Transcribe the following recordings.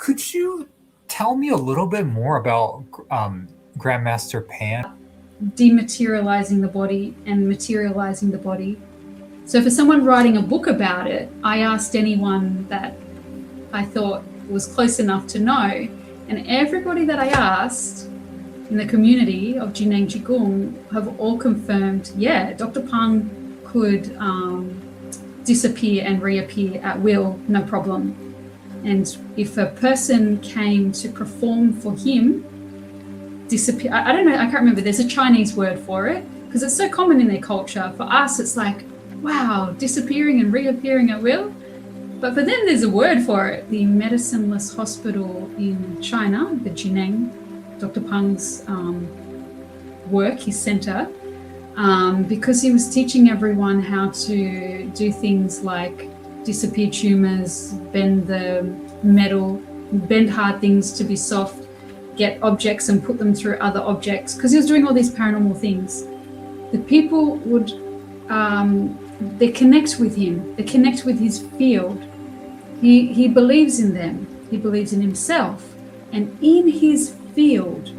Could you tell me a little bit more about Grandmaster Pan? Dematerializing the body and materializing the body. So for someone writing a book about it, I asked anyone that I thought was close enough to know, and everybody that I asked in the community of Jineng Qigong have all confirmed, yeah, Dr. Pang could disappear and reappear at will, no problem. And if a person came to perform for him, disappear, I don't know, I can't remember, there's a Chinese word for it, because it's so common in their culture. For us, it's like, wow, disappearing and reappearing at will. But for them, there's a word for it. The medicineless hospital in China, the Jineng, Dr. Pang's work, his center, because he was teaching everyone how to do things like disappear tumors, bend the metal, bend hard things to be soft, get objects and put them through other objects, because he was doing all these paranormal things. The people would, they connect with him, they connect with his field. He believes in them, he believes in himself, and in his field,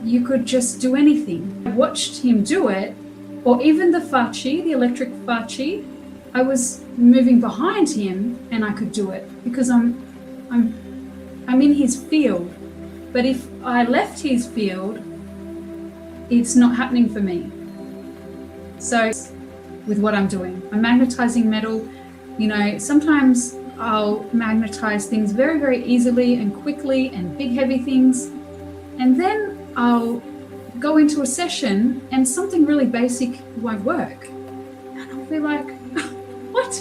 you could just do anything. I watched him do it, or even the Fa Chi, the electric Fa Chi, I was moving behind him and I could do it because I'm in his field. But if I left his field, it's not happening for me. So with what I'm doing, I'm magnetizing metal. You know, sometimes I'll magnetize things very, very easily and quickly, and big heavy things. And then I'll go into a session and something really basic won't work. And I'll be like, what?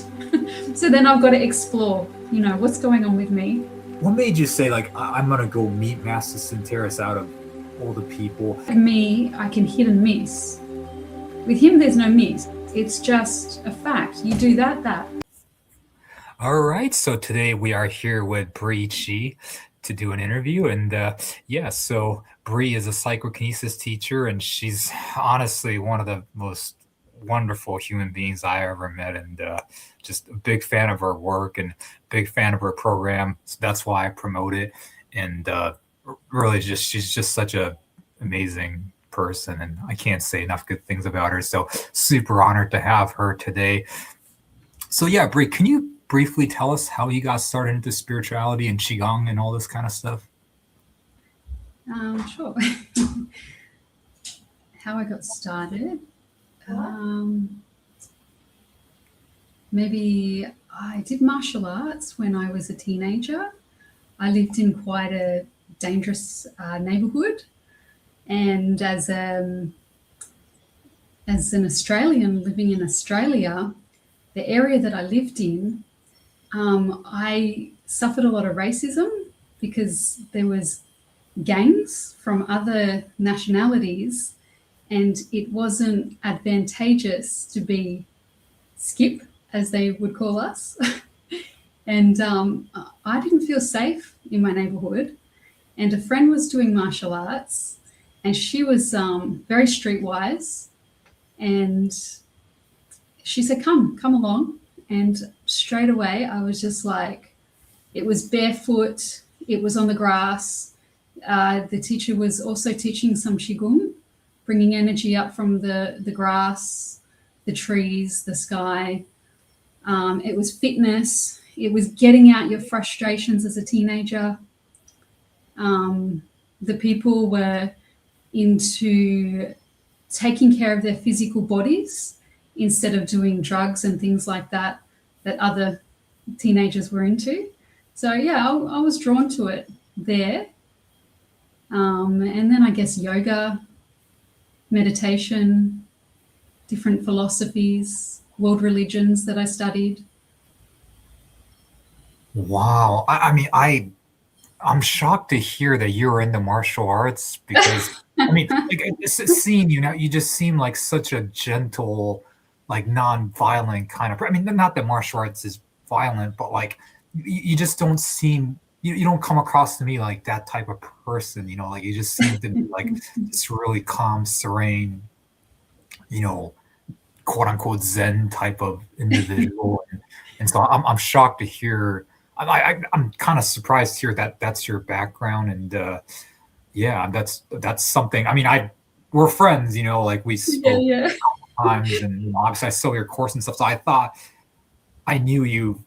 So then I've got to explore, you know, what's going on with me. What made you say, like, I'm going to go meet Master Senteris out of all the people? Me, I can hit and miss. With him, there's no miss. It's just a fact. You do that. All right. So today we are here with Bree to do an interview. And so Bree is a psychokinesis teacher, and she's honestly one of the most wonderful human beings I ever met, and just a big fan of her work and big fan of her program. So that's why I promote it. And really she's just such a amazing person, and I can't say enough good things about her. So super honored to have her today. So yeah, Bree, can you briefly tell us how you got started into spirituality and Qigong and all this kind of stuff? Sure. How I got started. Maybe I did martial arts when I was a teenager. I lived in quite a dangerous neighborhood, and as an Australian living in Australia, the area that I lived in, I suffered a lot of racism because there was gangs from other nationalities, and it wasn't advantageous to be skip, as they would call us. And I didn't feel safe in my neighborhood. And a friend was doing martial arts, and she was very streetwise. And she said, come along. And straight away, I was just like, it was barefoot, it was on the grass. The teacher was also teaching some Qigong, bringing energy up from the grass, the trees, the sky. It was fitness. It was getting out your frustrations as a teenager. The people were into taking care of their physical bodies instead of doing drugs and things like that other teenagers were into. So yeah, I was drawn to it there. And then I guess yoga, meditation, different philosophies, world religions that I studied. Wow. I'm shocked to hear that you're into martial arts, because I mean, like, seeing you now, you just seem like such a gentle, like non-violent kind of. I mean, not that martial arts is violent, but like you just don't seem. You don't come across to me like that type of person. You know, like you just seem to be like this really calm, serene, you know, quote unquote Zen type of individual. And so I'm shocked to hear I'm kind of surprised to hear that that's your background, and yeah, that's something. I mean, we're friends, like we Yeah, spoke yeah. times, and obviously I saw your course and stuff. So I thought I knew you,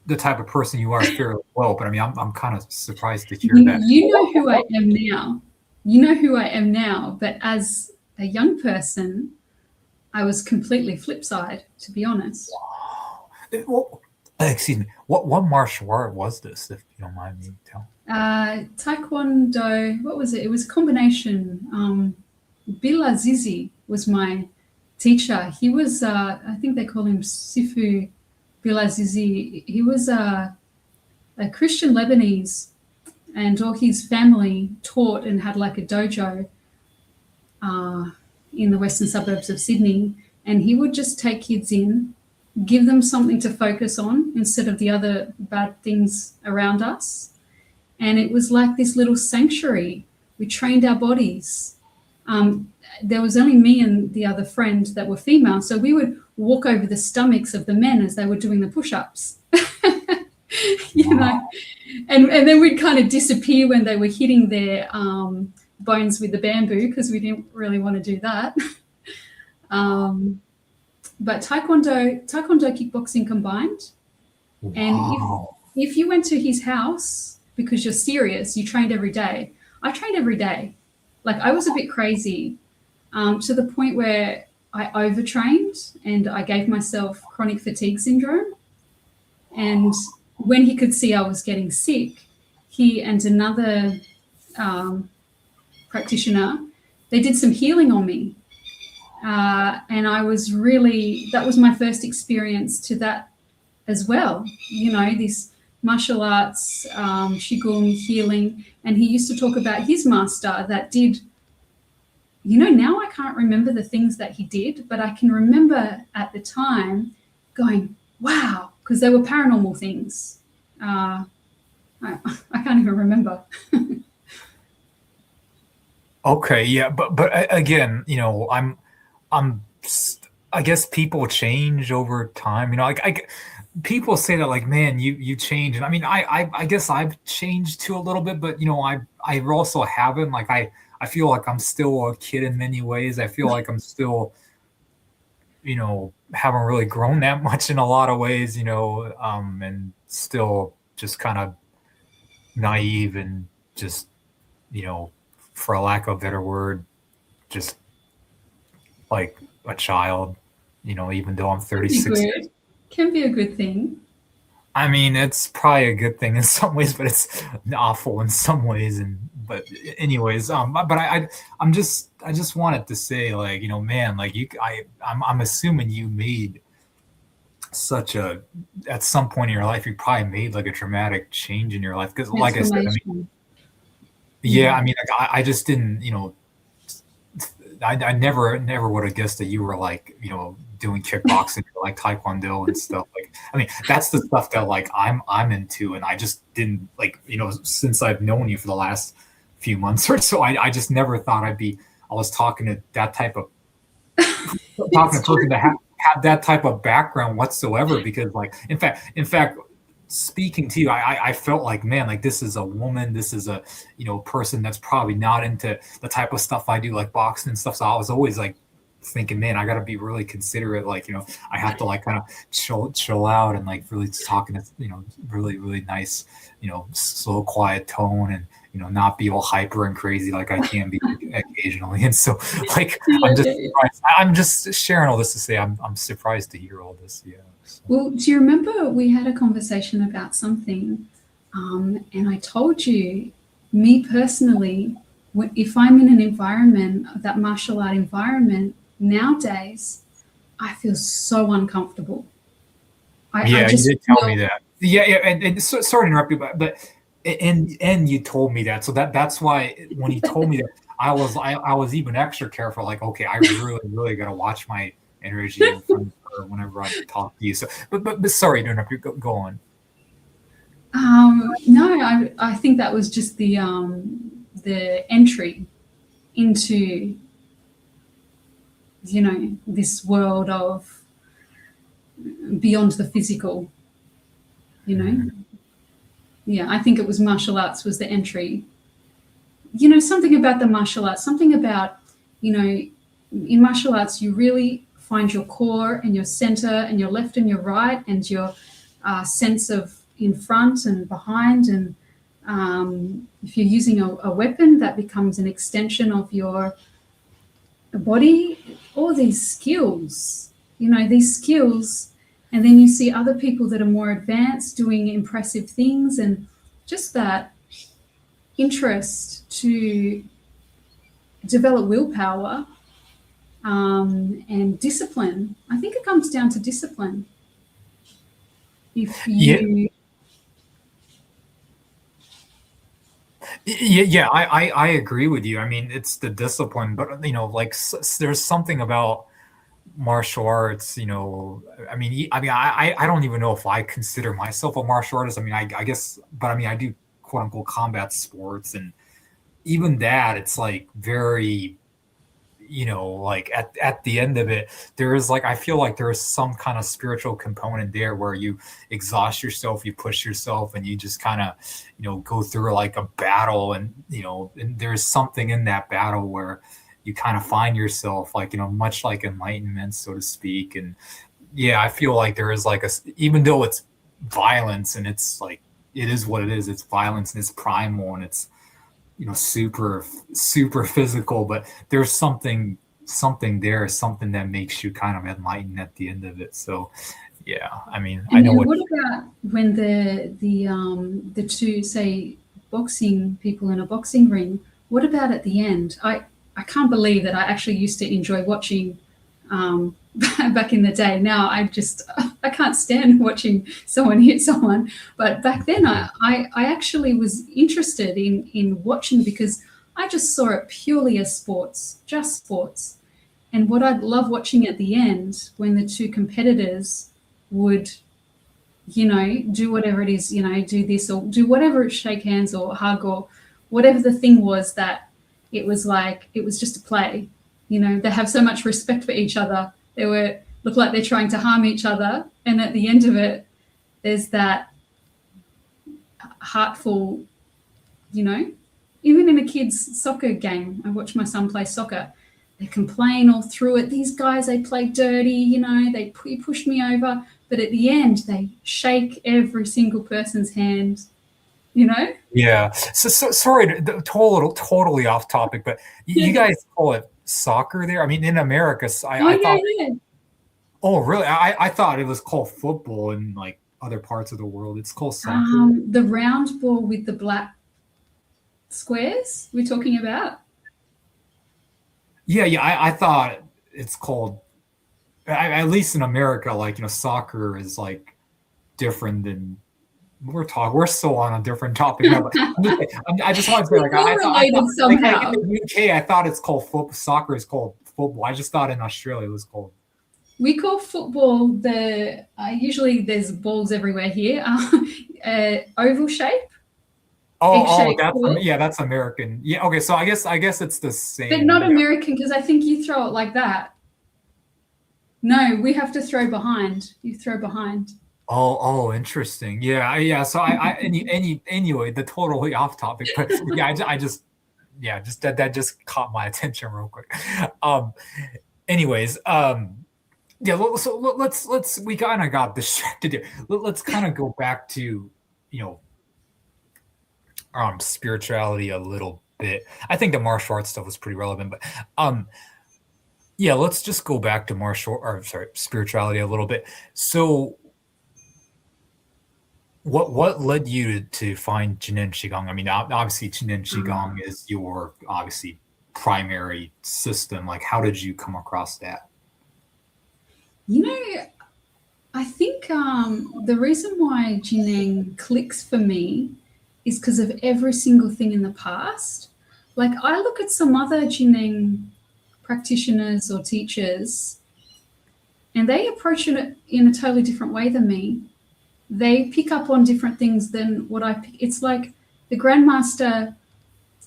the type of person you are, fairly well. But I mean, I'm kind of surprised to hear that. You know who I am now. You know who I am now, but as a young person, I was completely flip side, to be honest. Well, excuse me. What martial art was this, if you don't mind me telling? Taekwondo, what was it? It was a combination. Bila Zizi was my teacher. He was, I think they call him Sifu Bila Zizi. He was a Christian Lebanese, and all his family taught and had like a dojo in the western suburbs of Sydney. And he would just take kids in, give them something to focus on instead of the other bad things around us. And it was like this little sanctuary. We trained our bodies. There was only me and the other friend that were female, so we would walk over the stomachs of the men as they were doing the push-ups. you know, and then we'd kind of disappear when they were hitting their bones with the bamboo because we didn't really want to do that. But taekwondo, kickboxing combined. And Wow. if you went to his house because you're serious, you trained every day. I trained every day. Like I was a bit crazy to the point where I overtrained and I gave myself chronic fatigue syndrome. And when he could see I was getting sick, he and another practitioner, they did some healing on me. And I was really, that was my first experience to that as well. This martial arts, Qigong, healing. And he used to talk about his master that did, now I can't remember the things that he did, but I can remember at the time going, wow, because they were paranormal things. I can't even remember. Okay, yeah, but again, I'm I guess people change over time. People say that like, man, you change, and I mean, I guess I've changed too a little bit, but I also haven't. Like I feel like I'm still a kid in many ways. I feel like I'm still, haven't really grown that much in a lot of ways, and still just kind of naive and just, for a lack of a better word, just like a child, even though I'm Can be 36. good. Can be a good thing. I mean, it's probably a good thing in some ways, but it's awful in some ways. But anyways, but I just wanted to say, like, man, like I'm assuming you made such a, at some point in your life, you probably made like a dramatic change in your life. Because like I said, I mean, Transformation. yeah, Yeah. I mean, like, I just didn't, I never would have guessed that you were like, doing kickboxing or like taekwondo and stuff. Like, I mean, that's the stuff that like I'm into, and I just didn't like, since I've known you for the last few months or so, I just never thought I was talking to that type of talking to It's a person true. that had that type of background whatsoever. Because like, in fact, speaking to you, I felt like, man, like this is a woman, this is a, person that's probably not into the type of stuff I do, like boxing and stuff. So I was always like thinking, man, I got to be really considerate. Like, I have to like kind of chill out and like really talking to, really, really nice, slow, quiet tone, and, not be all hyper and crazy like I can be occasionally. And so like, Yeah, I'm just yeah, yeah. surprised. I'm just sharing all this to say I'm surprised to hear all this. Yeah. So. Well, do you remember we had a conversation about something, and I told you, me personally, if I'm in an environment, that martial art environment nowadays, I feel so uncomfortable. I Yeah, you just did tell me feel that. Yeah, yeah, and sorry to interrupt you, but and you told me that, so that's why when you told me that, I was even extra careful. Like, okay, I really really got to watch my energy in front of her whenever I talk to you. So, but sorry to interrupt you. Go on. no, I think that was just the entry into this world of beyond the physical. You know, Mhm. Yeah, I think it was martial arts was the entry. You know, something about the martial arts, something about, you know, in martial arts, you really find your core and your center and your left and your right and your sense of in front and behind. And if you're using a weapon, that becomes an extension of your body. All these skills, you know, these skills. And then you see other people that are more advanced doing impressive things, and just that interest to develop willpower and discipline. I think it comes down to discipline. If Yeah, you, yeah, I agree with you. I mean, it's the discipline, but like there's something about martial arts. I don't even know if I consider myself a martial artist. I mean, I guess, but I mean, I do quote unquote combat sports, and even that, it's like very, like at the end of it, there is like, I feel like there is some kind of spiritual component there where you exhaust yourself, you push yourself, and you just kind of, go through like a battle, and and there's something in that battle where you kind of find yourself, like, much like enlightenment, so to speak. And yeah, I feel like there is like even though it's violence, and it's like, it is what it is, it's violence and it's primal, and it's super physical, but there's something there, something that makes you kind of enlightened at the end of it. So yeah, I mean, I and know then what. what about when the two, say, boxing people in a boxing ring? What about at the end? I can't believe that I actually used to enjoy watching um, back in the day. Now I can't stand watching someone hit someone. But back then I actually was interested in watching, because I just saw it purely as sports, just sports. And what I'd love watching at the end, when the two competitors would, do whatever it is, do this or do whatever, shake hands or hug or whatever the thing was, that it was like, it was just a play. They have so much respect for each other. Look like they're trying to harm each other. And at the end of it, there's that heartful, even in a kid's soccer game, I watch my son play soccer. They complain all through it. These guys, they play dirty, they pushed me over. But at the end, they shake every single person's hand, Yeah, so sorry, totally off topic, but you Yeah. guys call it soccer there? I mean, in America, Oh, I yeah, thought. yeah. Oh really? I thought it was called football in like other parts of the world. It's called soccer. The round ball with the black squares we're talking about. Yeah, I thought it's called, at least in America, like, soccer is like different than, we're so on a different topic now, but I just want to say, like, We're all I related thought, like, somehow. in the UK, I thought it's called soccer is called football. I just thought in Australia it was called. We call football usually there's balls everywhere here, oval shape, egg Oh, shaped ball, yeah, that's American. Yeah, okay, so I guess it's the but same. not Yeah. American, because I think you throw it like that. No, we have to throw behind. You throw behind. Oh, interesting. Yeah. So anyway, the totally off topic, but yeah, I just, yeah, just that just caught my attention real quick. Um, anyways, yeah, so let's we kind of got distracted here. Let's kind of go back to, you know, spirituality a little bit. I think the martial arts stuff was pretty relevant, but yeah, let's just go back to spirituality a little bit. So what led you to find Jinin Qigong? I mean, obviously Jinin Qigong is your obviously primary system. Like, how did you come across that? You know, I think the reason why Jineng clicks for me is because of every single thing in the past. Like, I look at some other Jineng practitioners or teachers, and they approach it in a totally different way than me. They pick up on different things than what I pick. It's like the Grandmaster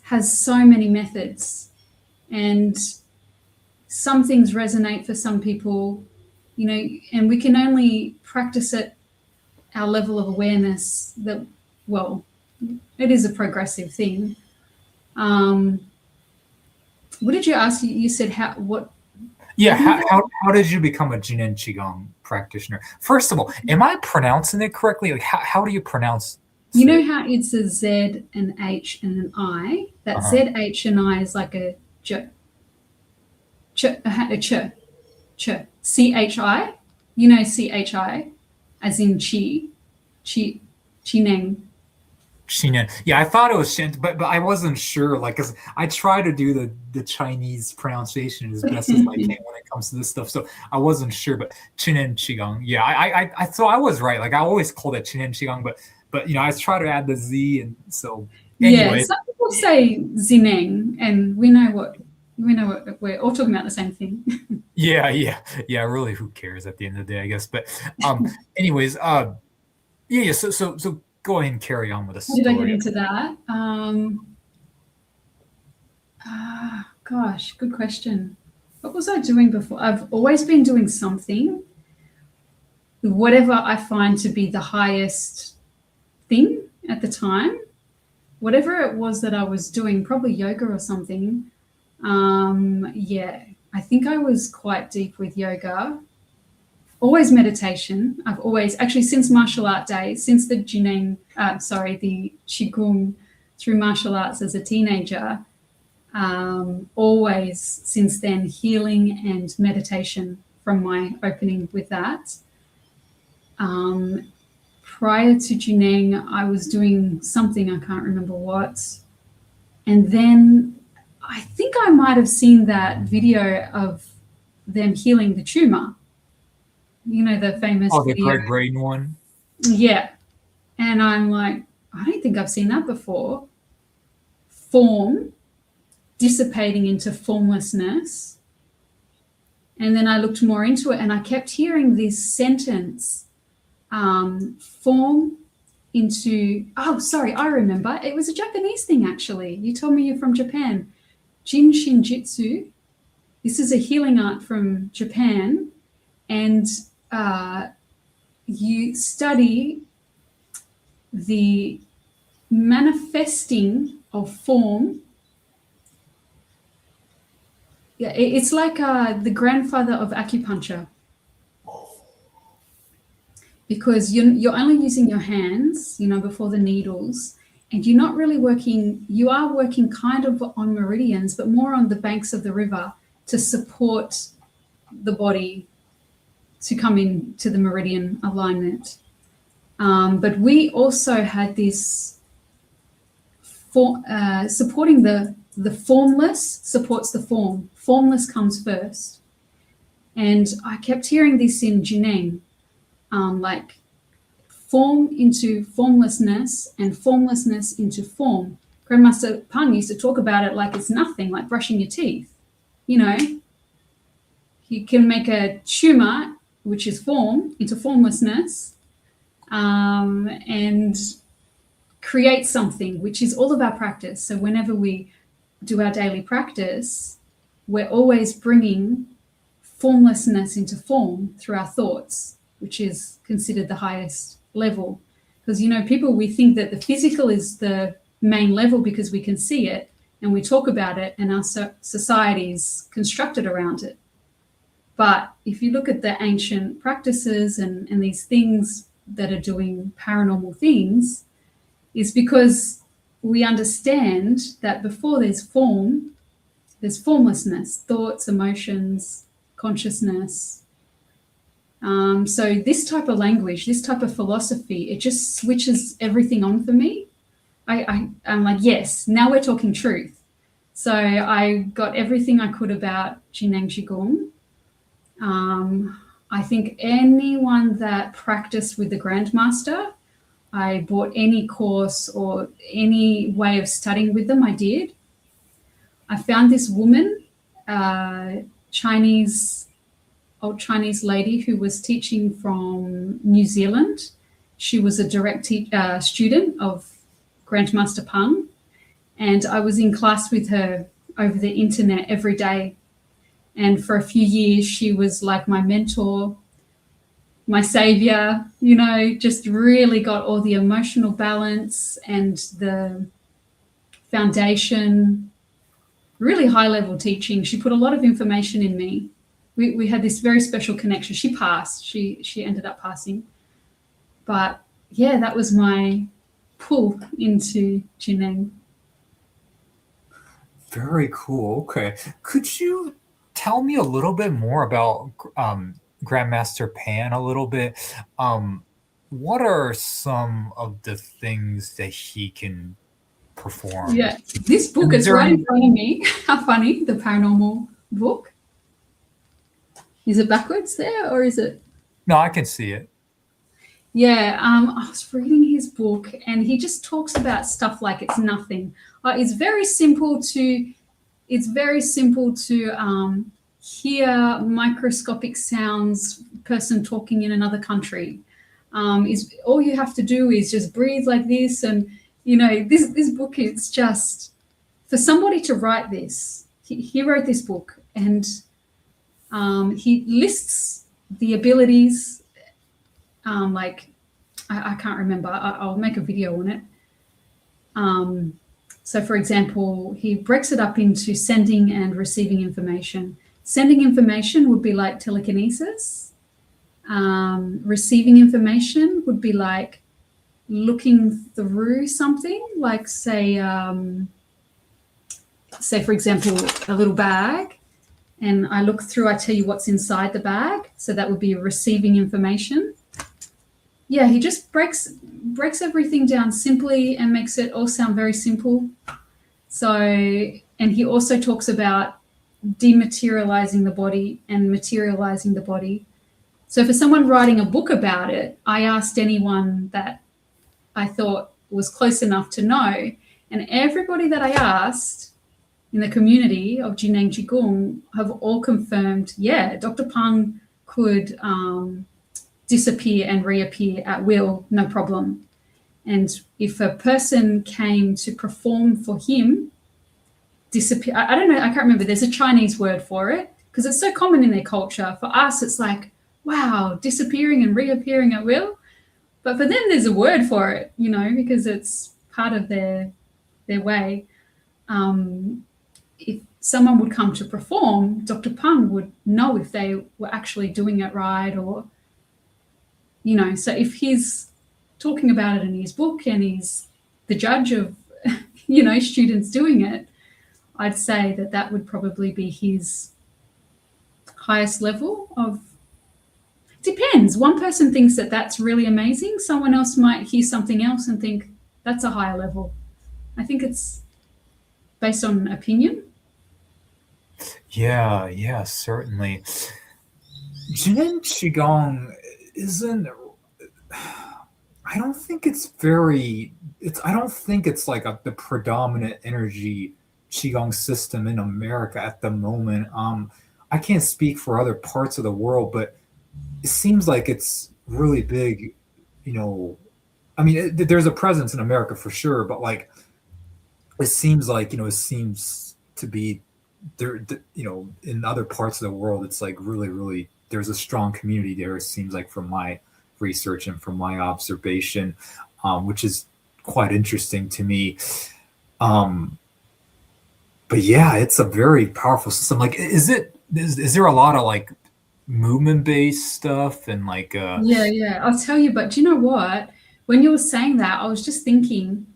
has so many methods, and some things resonate for some people, and we can only practice at our level of awareness that well, it is a progressive thing. What did you ask? You said what Yeah, was how did you become a Jin and Qigong practitioner? First of all, am I pronouncing it correctly? Like, how do you pronounce You know it? how it's a Z, an H, and an I? That Uh-huh. Z, H, and I is like a CHI. You know CHI, as in chi, chineng. Shinan. Yeah, I thought it was Shin, but I wasn't sure. Like, 'cause I try to do the Chinese pronunciation as best as I can when it comes to this stuff. So I wasn't sure. But Chin and Qigong. Yeah, so I was right. Like I always call it Chin and Qigong, but I try to add the Z, and so Yeah, anyway. some people say zineng, and we know what we're all talking about the same thing. Yeah. Really, who cares at the end of the day, I guess. But anyways, yeah. So go ahead and carry on with the How did I get story. into that? Gosh, good question. What was I doing before? I've always been doing something, whatever I find to be the highest thing at the time, whatever it was that I was doing, probably yoga or something. Yeah, I think I was quite deep with yoga. Always meditation. I've always, actually, since martial art days, since the the Qigong through martial arts as a teenager, always since then, healing and meditation from my opening with that. Prior to Juneng, I was doing something, I can't remember what. And then I think I might have seen that video of them healing the tumor. You know, the famous Oh, the video. Greg Braden one. Yeah. And I'm like, I don't think I've seen that before. Form dissipating into formlessness. And then I looked more into it and I kept hearing this sentence, form into, oh, sorry, I remember. It was a Japanese thing, actually. You told me you're from Japan. Jin Shinjitsu. This is a healing art from Japan. And you study the manifesting of form. Yeah, it's like the grandfather of acupuncture, because you're only using your hands, before the needles, and you're not really working. You are working kind of on meridians, but more on the banks of the river to support the body to come into the meridian alignment. But we also had this supporting the formless supports the form. Formless comes first. And I kept hearing this in Jineng, like form into formlessness and formlessness into form. Grandmaster Pang used to talk about it like it's nothing, like brushing your teeth. You can make a tumor, which is form, into formlessness, and create something, which is all of our practice. So whenever we do our daily practice, we're always bringing formlessness into form through our thoughts, which is considered the highest level. Because, we think that the physical is the main level because we can see it and we talk about it and our society is constructed around it. But if you look at the ancient practices and these things that are doing paranormal things, is because we understand that before there's form, there's formlessness, thoughts, emotions, consciousness. So this type of language, this type of philosophy, it just switches everything on for me. I'm like, yes, now we're talking truth. So I got everything I could about Jineng Qigong. I think anyone that practiced with the Grandmaster, I bought any course or any way of studying with them, I did. I found this woman, old Chinese lady who was teaching from New Zealand. She was a direct student of Grandmaster Pang, and I was in class with her over the internet every day. And for a few years, she was like my mentor. my savior, just really got all the emotional balance and the foundation, really high level teaching. She put a lot of information in me. We had this very special connection. She passed. She ended up passing. But yeah, that was my pull into Jineng. Very cool. Okay. Could you tell me a little bit more about Grandmaster Pan a little bit? What are some of the things that he can perform? Yeah, this book Is is there right any? in front of me. How funny, the paranormal book. Is it backwards there or is it? No, I can see it. Yeah, I was reading his book and he just talks about stuff like it's nothing. It's very simple to hear microscopic sounds, person talking in another country. Is all you have to do is just breathe like this, and this book is just for somebody to write this. He wrote this book, and he lists the abilities. Like I can't remember. I'll make a video on it. So, for example, he breaks it up into sending and receiving information. Sending information would be like telekinesis. Receiving information would be like looking through something, like say, for example, a little bag, and I look through, I tell you what's inside the bag. So that would be receiving information. Yeah, he just breaks everything down simply and makes it all sound very simple. So, and he also talks about dematerializing the body and materializing the body. So for someone writing a book about it, I asked anyone that I thought was close enough to know, and everybody that I asked in the community of Jineng Qigong have all confirmed, yeah, Dr. Pang could disappear and reappear at will, no problem. And if a person came to perform for him, disappear, I don't know, I can't remember, there's a Chinese word for it, because it's so common in their culture. For us, it's like, wow, disappearing and reappearing at will. But for them, there's a word for it, because it's part of their way. If someone would come to perform, Dr. Pang would know if they were actually doing it right, or so if he's talking about it in his book and he's the judge of, students doing it, I'd say that would probably be his highest level of. Depends. One person thinks that that's really amazing. Someone else might hear something else and think that's a higher level. I think it's based on opinion. Yeah, certainly. Jin Qigong isn't. I don't think it's I don't think it's like the predominant energy Qigong system in America at the moment. I can't speak for other parts of the world, but it seems like it's really big. I mean, there's a presence in America for sure, but like, it seems like it seems to be there. In other parts of the world, it's like really there's a strong community there. It seems like from my research and from my observation, which is quite interesting to me. But yeah, it's a very powerful system. Like, is there a lot of like movement based stuff and like Yeah, I'll tell you. But do you know what? When you were saying that, I was just thinking,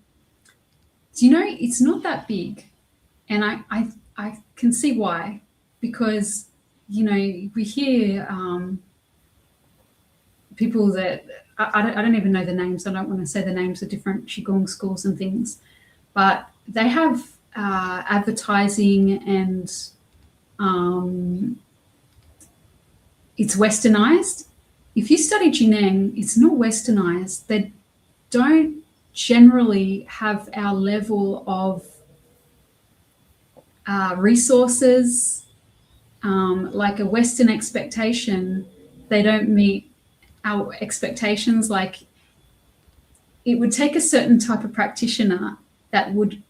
it's not that big, and I can see why, because we hear people that I don't even know the names. I don't want to say the names of different Qigong schools and things, but they have advertising, and it's westernized. If you study Jineng, it's not westernized. They don't generally have our level of resources, like a Western expectation. They don't meet our expectations. Like, it would take a certain type of practitioner that would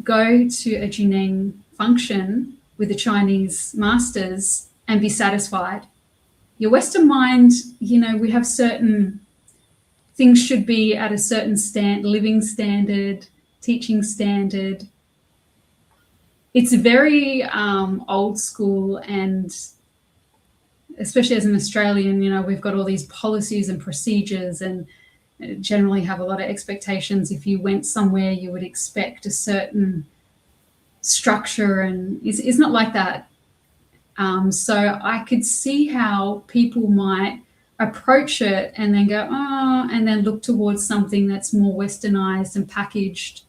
go to a Jineng function with the Chinese masters and be satisfied. Your Western mind, we have certain things should be at a certain living standard, teaching standard. It's very old school, and especially as an Australian, we've got all these policies and procedures, and generally have a lot of expectations. If you went somewhere, you would expect a certain structure, and it's not like that. So I could see how people might approach it and then go, oh, and then look towards something that's more westernized and packaged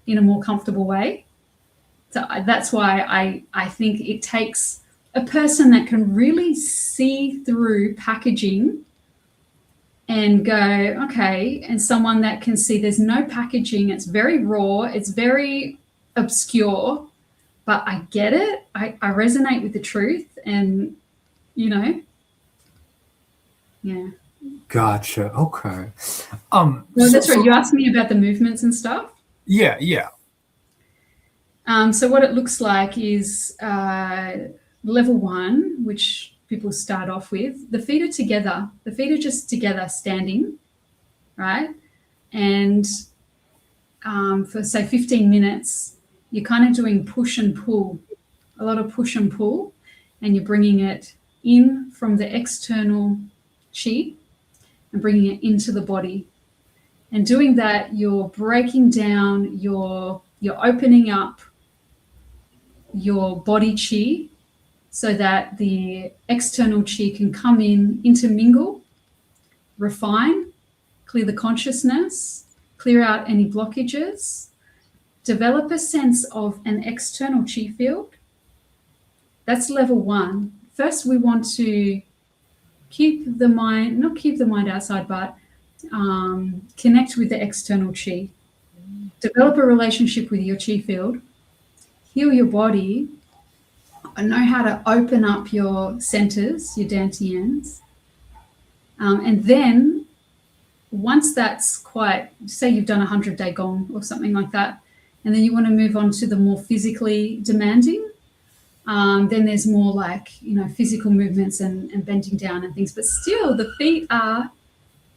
in a more comfortable way. So that's why I think it takes a person that can really see through packaging and go, okay, and someone that can see there's no packaging, it's very raw, it's very obscure, but I get it. I resonate with the truth, and yeah. Gotcha. Okay. No, that's right. You asked me about the movements and stuff. Yeah, yeah. So what it looks like is level 1, which people start off with. The feet are together. The feet are just together, standing, right? And for say 15 minutes, you're kind of doing push and pull, a lot of push and pull, and you're bringing it in from the external chi and bringing it into the body. And doing that, you're breaking down, you're opening up your body chi so that the external chi can come in, intermingle, refine, clear the consciousness, clear out any blockages, develop a sense of an external chi field. That's level 1. First, we want to keep the mind, not keep the mind outside, but connect with the external chi. Develop a relationship with your chi field. Heal your body, and know how to open up your centers, your dantians. And then once that's quite, say you've done a 100-day gong or something like that, and then you want to move on to the more physically demanding, then there's more like, physical movements and bending down and things. But still, the feet are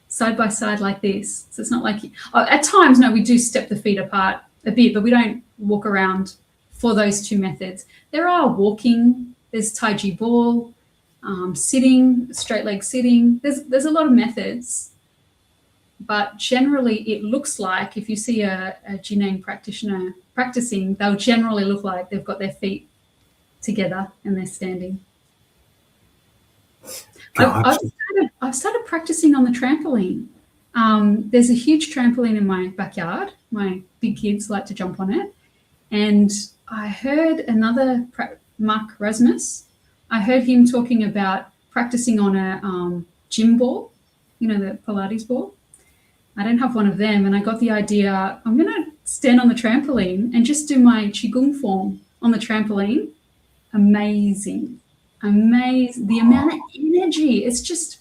side by side like this. So it's not like, at times, no, we do step the feet apart a bit, but we don't walk around for those 2 methods. There are walking, there's Tai Chi ball, sitting, straight leg sitting. There's a lot of methods, but generally it looks like, if you see a Jineng practitioner practicing, they'll generally look like they've got their feet together and they're standing. Gotcha. I've started practicing on the trampoline. There's a huge trampoline in my backyard. My big kids like to jump on it. And I heard another, Mark Rasmus, I heard him talking about practicing on a gym ball, the Pilates ball. I don't have one of them, and I got the idea, I'm going to stand on the trampoline and just do my Qigong form on the trampoline. Amazing. The amount of energy. It's just,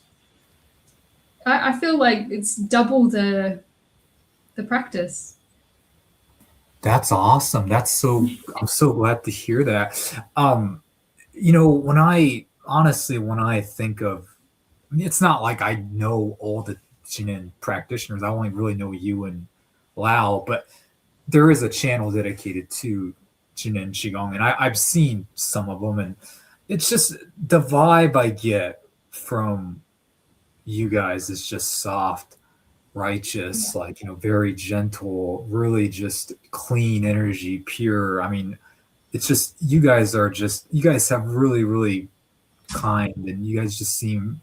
I feel like it's double the practice. That's awesome. I'm so glad to hear that. When I think of, it's not like I know all the Jinin practitioners. I only really know you and Lao, but there is a channel dedicated to Jinin Qigong, and I've seen some of them, and it's just the vibe I get from you guys is just soft, righteous, like, very gentle, really just clean energy, pure. I mean, it's just, you guys have really, really kind, and you guys just seem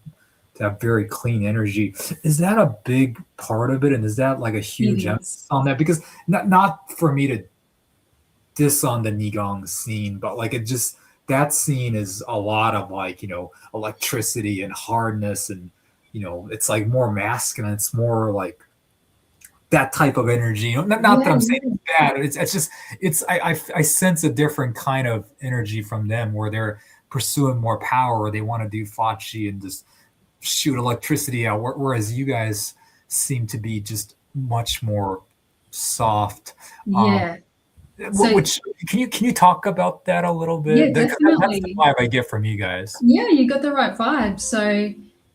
to have very clean energy. Is that a big part of it? And is that like a huge emphasis on that? Because not for me to diss on the Nigong scene, but like, that scene is a lot of like, electricity and hardness, and it's like more masculine. It's more like that type of energy. Not that I'm saying it's bad. It's just, I sense a different kind of energy from them, where they're pursuing more power, or they want to do fachi and just shoot electricity out, whereas you guys seem to be just much more soft. Yeah. So Which can you talk about that a little yeah, bit? That's the definitely. vibe I get from you guys. Yeah, you got the right vibe. So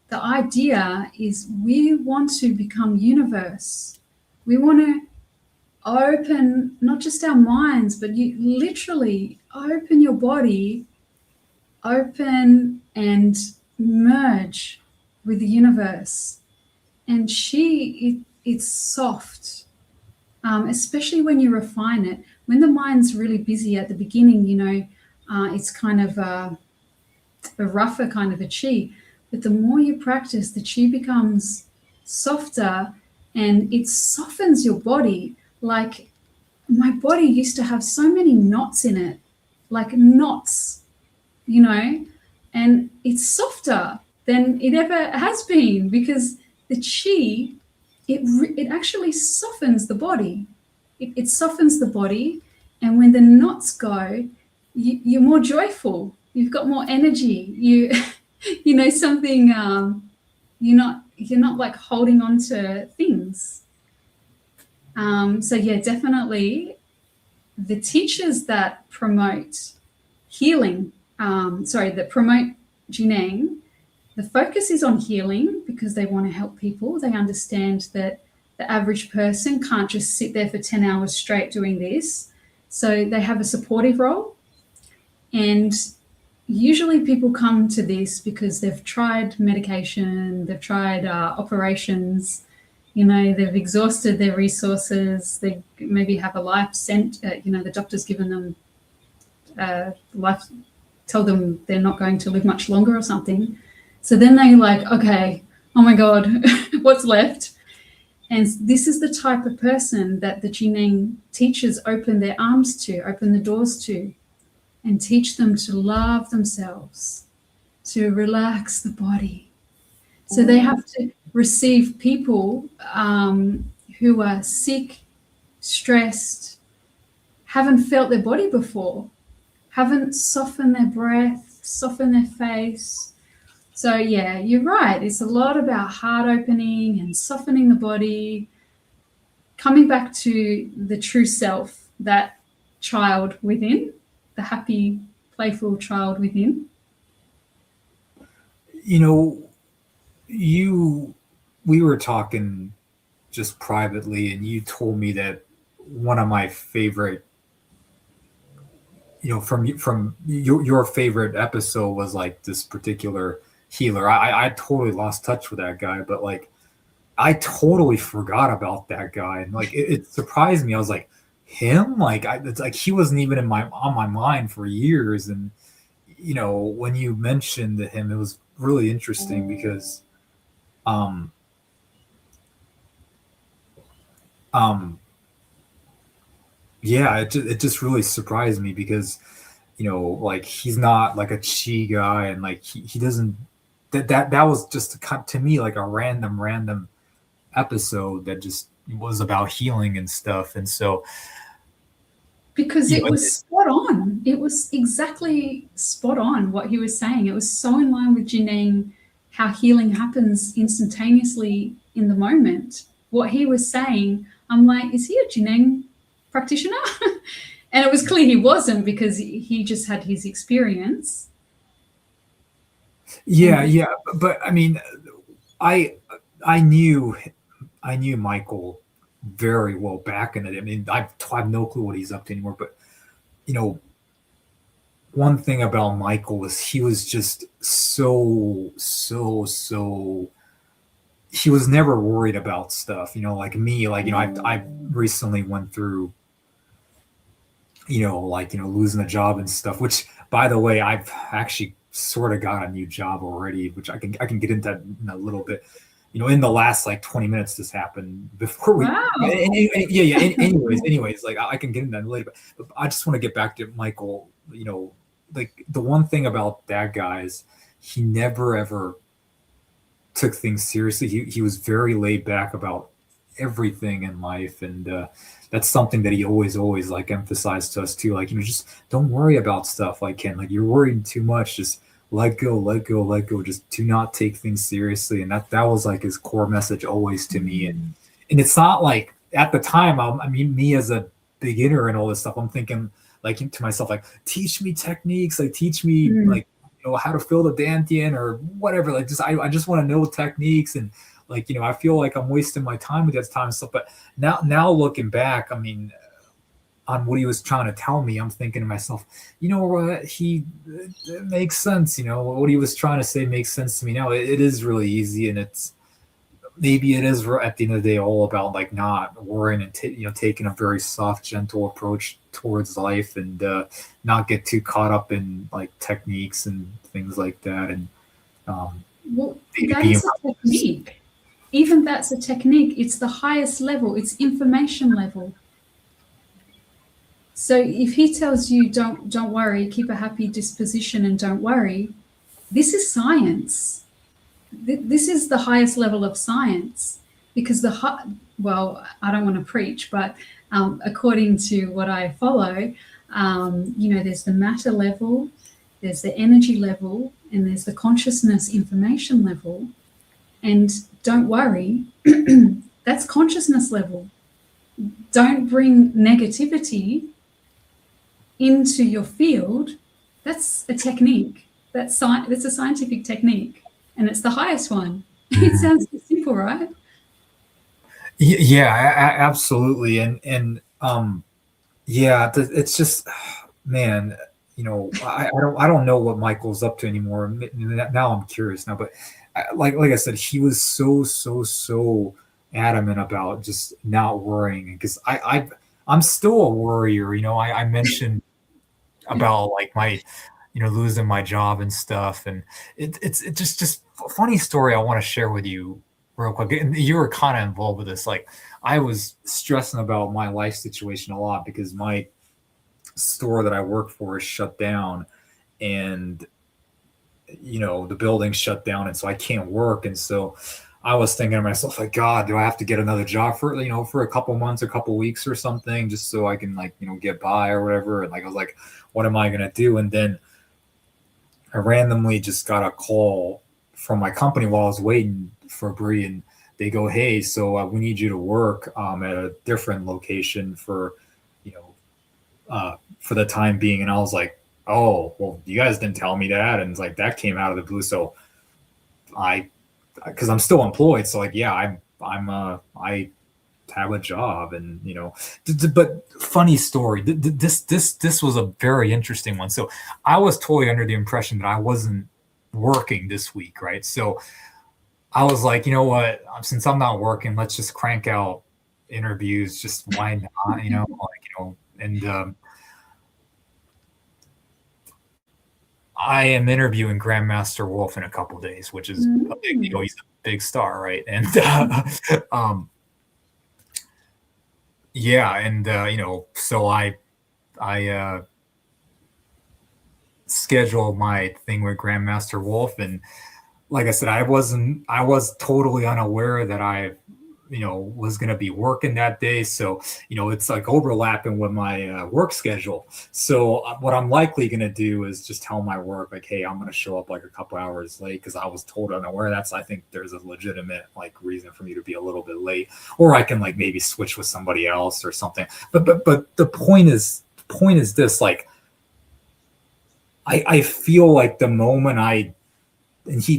the idea is we want to become universe. We want to open not just our minds, but you literally open your body, open and merge with the universe. And it's soft, especially when you refine it. When the mind's really busy at the beginning, it's kind of a rougher kind of a chi. But the more you practice, the chi becomes softer and it softens your body. Like my body used to have so many knots in it, like knots, and it's softer than it ever has been because the chi, it actually softens the body. It softens the body, and when the knots go, you're more joyful. You've got more energy. Something. You're not like holding on to things. So yeah, definitely the teachers that promote healing, that promote Jineng, the focus is on healing because they want to help people. They understand that the average person can't just sit there for 10 hours straight doing this. So they have a supportive role. And usually people come to this because they've tried medication, they've tried operations, they've exhausted their resources, they maybe have a life sent, the doctor's given them life, tell them they're not going to live much longer or something. So then they like, okay, oh my God, what's left? And this is the type of person that the Jineng teachers open their arms to, open the doors to, and teach them to love themselves, to relax the body. So they have to receive people who are sick, stressed, haven't felt their body before, haven't softened their breath, softened their face. So yeah, you're right. It's a lot about heart opening and softening the body, coming back to the true self, that child within, the happy, playful child within. You know, you we were talking just privately, and you told me that one of my favorite, from your favorite episode was like this particular healer. I totally lost touch with that guy, but like I totally forgot about that guy, and like it surprised me. I was like, him? Like it's like he wasn't even on my mind for years, and when you mentioned him, it was really interesting because, um, um, yeah, it just really surprised me because, like he's not like a chi guy, and like he doesn't. That was just to me like a random episode that just was about healing and stuff, and so Because you it know, was spot on. It was exactly spot on what he was saying. It was so in line with Janine, how healing happens instantaneously in the moment. What he was saying, I'm like, is he a Janine practitioner? And it was clear he wasn't because he just had his experience. yeah, And yeah, but I mean, I I knew I knew Michael very well back in it. I mean, I have no clue what he's up to anymore. But you know, one thing about Michael was he was just so. He was never worried about stuff. Like me. Like I recently went through. Losing a job and stuff. Which, by the way, I've actually sort of got a new job already, which I can get into in a little bit. In the last like 20 minutes this happened before we wow. yeah. Anyways, like I can get into that later, but I just want to get back to Michael. Like the one thing about that guy is he never ever took things seriously. He was very laid back about everything in life, and that's something that he always like emphasized to us too. Like, just don't worry about stuff. Like, Ken, like you're worrying too much. Just let go, let go, let go. Just do not take things seriously. And that was like his core message always to me. And it's not like at the time. I mean, me as a beginner and all this stuff, I'm thinking like to myself, like, teach me techniques, like teach me Mm. like, how to fill the dantian or whatever. Like, just I just want to know techniques. And like, I feel like I'm wasting my time with that time and stuff. But now looking back, I mean, on what he was trying to tell me, I'm thinking to myself, it makes sense. What he was trying to say makes sense to me now. It is really easy, and maybe it is at the end of the day all about like not worrying and taking a very soft, gentle approach towards life, and not get too caught up in like techniques and things like that, and Well, maybe that being. is a technique. Even that's a technique. It's the highest level. It's information level. So if he tells you don't worry, keep a happy disposition and don't worry, this is science. This is the highest level of science, because well, I don't want to preach, but according to what I follow, there's the matter level, there's the energy level, and there's the consciousness information level. And don't worry, that's consciousness level. Don't bring negativity into your field. That's a technique. That's a scientific technique, and it's the highest one. It sounds simple, right? Yeah, absolutely. And yeah, it's just, man, I don't know what Michael's up to anymore. Now I'm curious now, but like I said, he was so adamant about just not worrying, because I'm still a worrier. I mentioned about like my losing my job and stuff, and it's just a funny story I want to share with you real quick. And you were kind of involved with this. Like, I was stressing about my life situation a lot because my store that I work for is shut down, and the building's shut down, and so I can't work. And so I was thinking to myself, like, God, do I have to get another job for a couple months, a couple weeks or something, just so I can like get by or whatever. And like I was like, what am I gonna do? And then I randomly just got a call from my company while I was waiting for Bree, and they go, "Hey, so we need you to work at a different location you know, for the time being." And I was like, "Oh, well, you guys didn't tell me that," and it's like that came out of the blue. So because I'm still employed, so like, yeah, I have a job, and but funny story. This was a very interesting one. So I was totally under the impression that I wasn't working this week, right? So I was like, you know what? Since I'm not working, let's just crank out interviews. Just why not? And I am interviewing Grandmaster Wolf in a couple days, which is a big deal. He's a big star, right? And yeah, and so I scheduled my thing with Grandmaster Wolf, and like I said, I was totally unaware that I was going to be working that day. So it's like overlapping with my work schedule. So what I'm likely going to do is just tell my work, like, hey, I'm going to show up like a couple hours late because I was totally unaware. I think there's a legitimate like reason for me to be a little bit late, or I can like maybe switch with somebody else or something. But the point is this, like, I feel like the moment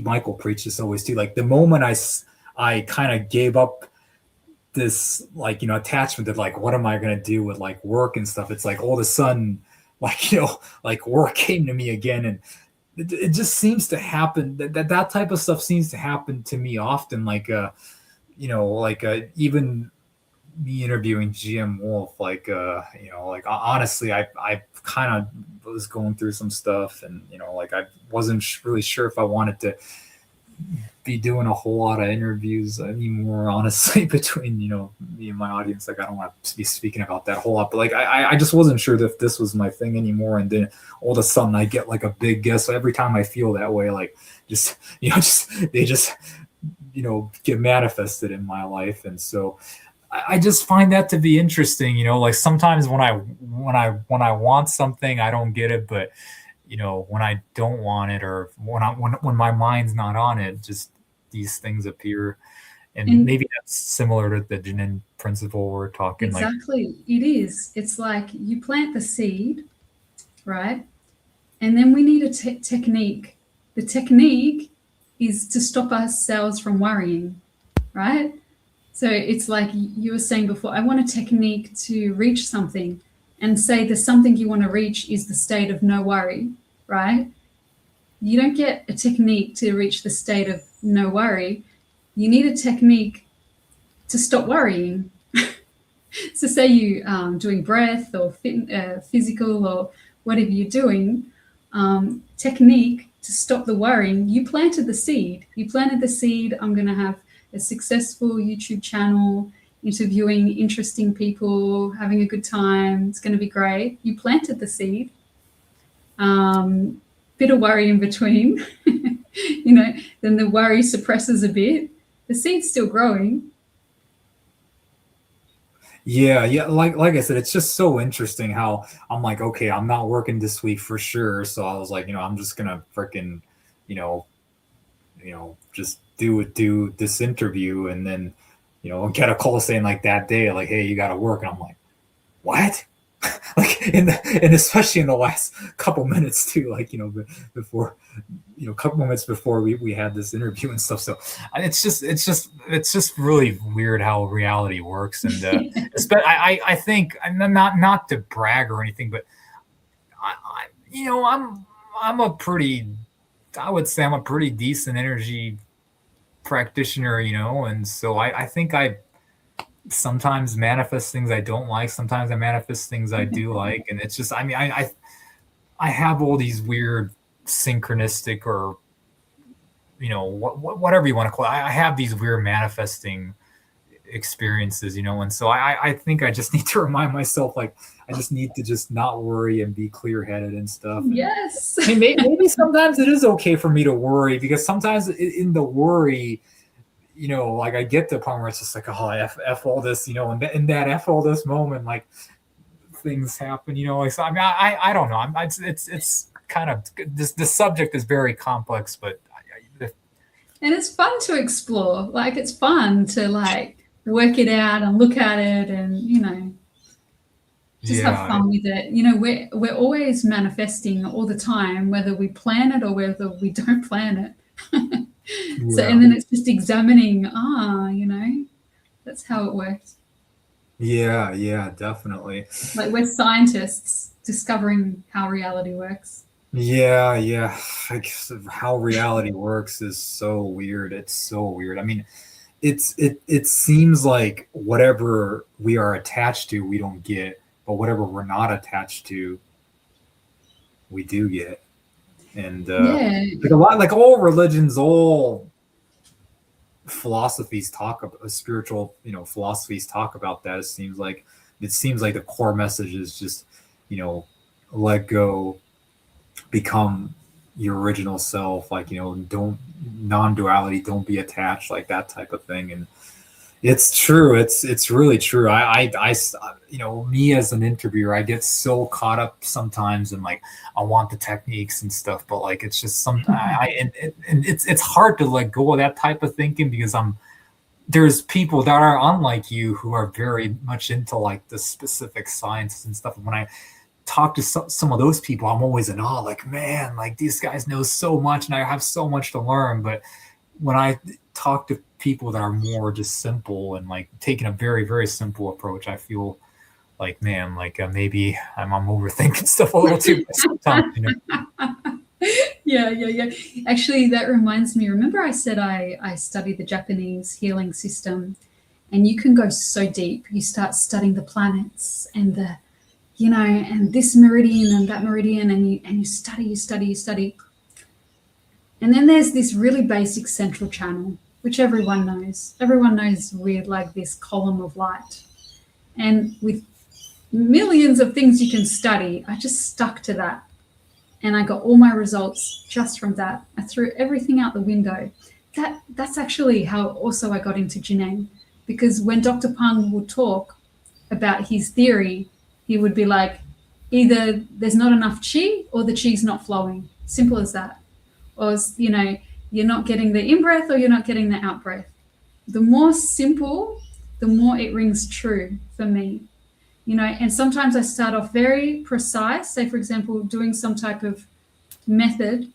Michael preaches always too, like the moment I kind of gave up this like attachment that like, what am I going to do with like work and stuff, it's like all of a sudden, like like work came to me again. And it just seems to happen that type of stuff seems to happen to me often, like even me interviewing GM Wolf, like like honestly, I kind of was going through some stuff, and like I wasn't really sure if I wanted to be doing a whole lot of interviews anymore, honestly, between me and my audience. Like, I don't want to be speaking about that a whole lot, but like I just wasn't sure if this was my thing anymore. And then all of a sudden I get like a big guest. So every time I feel that way, like just they just get manifested in my life. And so I just find that to be interesting. Like sometimes when I want something, I don't get it, but when I don't want it, or when my mind's not on it, just these things appear. And And maybe that's similar to the Jinin principle we're talking, like, exactly, it is. It's like you plant the seed, right? And then we need a technique. The technique is to stop ourselves from worrying, right? So it's like you were saying before, I want a technique to reach something, and say the something you want to reach is the state of no worry, right? You don't get a technique to reach the state of no worry. You need a technique to stop worrying. So say you doing breath or physical or whatever you're doing, technique to stop the worrying. You planted the seed. You planted the seed. I'm going to have a successful YouTube channel, interviewing interesting people, having a good time. It's going to be great. You planted the seed. Bit of worry in between. Then the worry suppresses a bit. The seed's still growing. yeah, like I said, it's just so interesting how I'm like, okay, I'm not working this week for sure. So I was like, I'm just gonna freaking, you know, just do this interview, and then, get a call saying like that day, like, hey, you gotta work. And I'm like, what? Like and especially in the last couple minutes too, like, before, a couple minutes before we had this interview and stuff. So it's just really weird how reality works. And I think, not to brag or anything, but I'm a pretty, I would say I'm a pretty decent energy practitioner, and so I think I sometimes manifest things I don't like. Sometimes I manifest things I do like. And it's just, I mean, I have all these weird synchronistic, or, whatever you want to call it. I have these weird manifesting experiences, and so I think I just need to remind myself, like, I just need to just not worry and be clear headed and stuff. And, Yes. I mean, maybe sometimes it is okay for me to worry, because sometimes in the worry, like, I get to the point where it's just like, oh, F all this, and in that F all this moment, like, things happen, like, so, I mean, I don't know. It's kind of, this subject is very complex, but And it's fun to explore. Like, it's fun to like work it out and look at it, and just have yeah, fun with it. We're always manifesting all the time, whether we plan it or whether we don't plan it. So, yeah, and then it's just examining, that's how it works. yeah, definitely. Like, we're scientists discovering how reality works. Yeah. Like, how reality works is so weird. It's so weird. I mean, it seems like whatever we are attached to, we don't get, but whatever we're not attached to, we do get. And Yeah. like a lot, like all religions, all philosophies talk about, spiritual, philosophies talk about that. It seems like the core message is just, let go, become your original self, like, don't, non-duality, don't be attached, like that type of thing. And it's true. It's really true. Me as an interviewer, I get so caught up sometimes in, like, I want the techniques and stuff, but, like, it's just some and it's hard to let go of that type of thinking, because there's people that are unlike you who are very much into, like, the specific sciences and stuff. And when I talk to some of those people, I'm always in awe, like, man, like, these guys know so much and I have so much to learn. But when I talk to people that are more just simple and, like, taking a very, very simple approach, I feel like, man, like, maybe I'm overthinking stuff a little too much sometimes, Yeah. Actually, that reminds me. Remember, I said I studied the Japanese healing system, and you can go so deep. You start studying the planets and and this meridian and that meridian, and you study. And then there's this really basic central channel, which everyone knows. Everyone knows we're like this column of light. And with millions of things you can study, I just stuck to that. And I got all my results just from that. I threw everything out the window. That's actually how also I got into Jinen, because when Dr. Pang would talk about his theory, he would be like, either there's not enough chi or the chi's not flowing. Simple as that. Or, you're not getting the in breath or you're not getting the out breath. The more simple, the more it rings true for me. And sometimes I start off very precise. Say, for example, doing some type of method,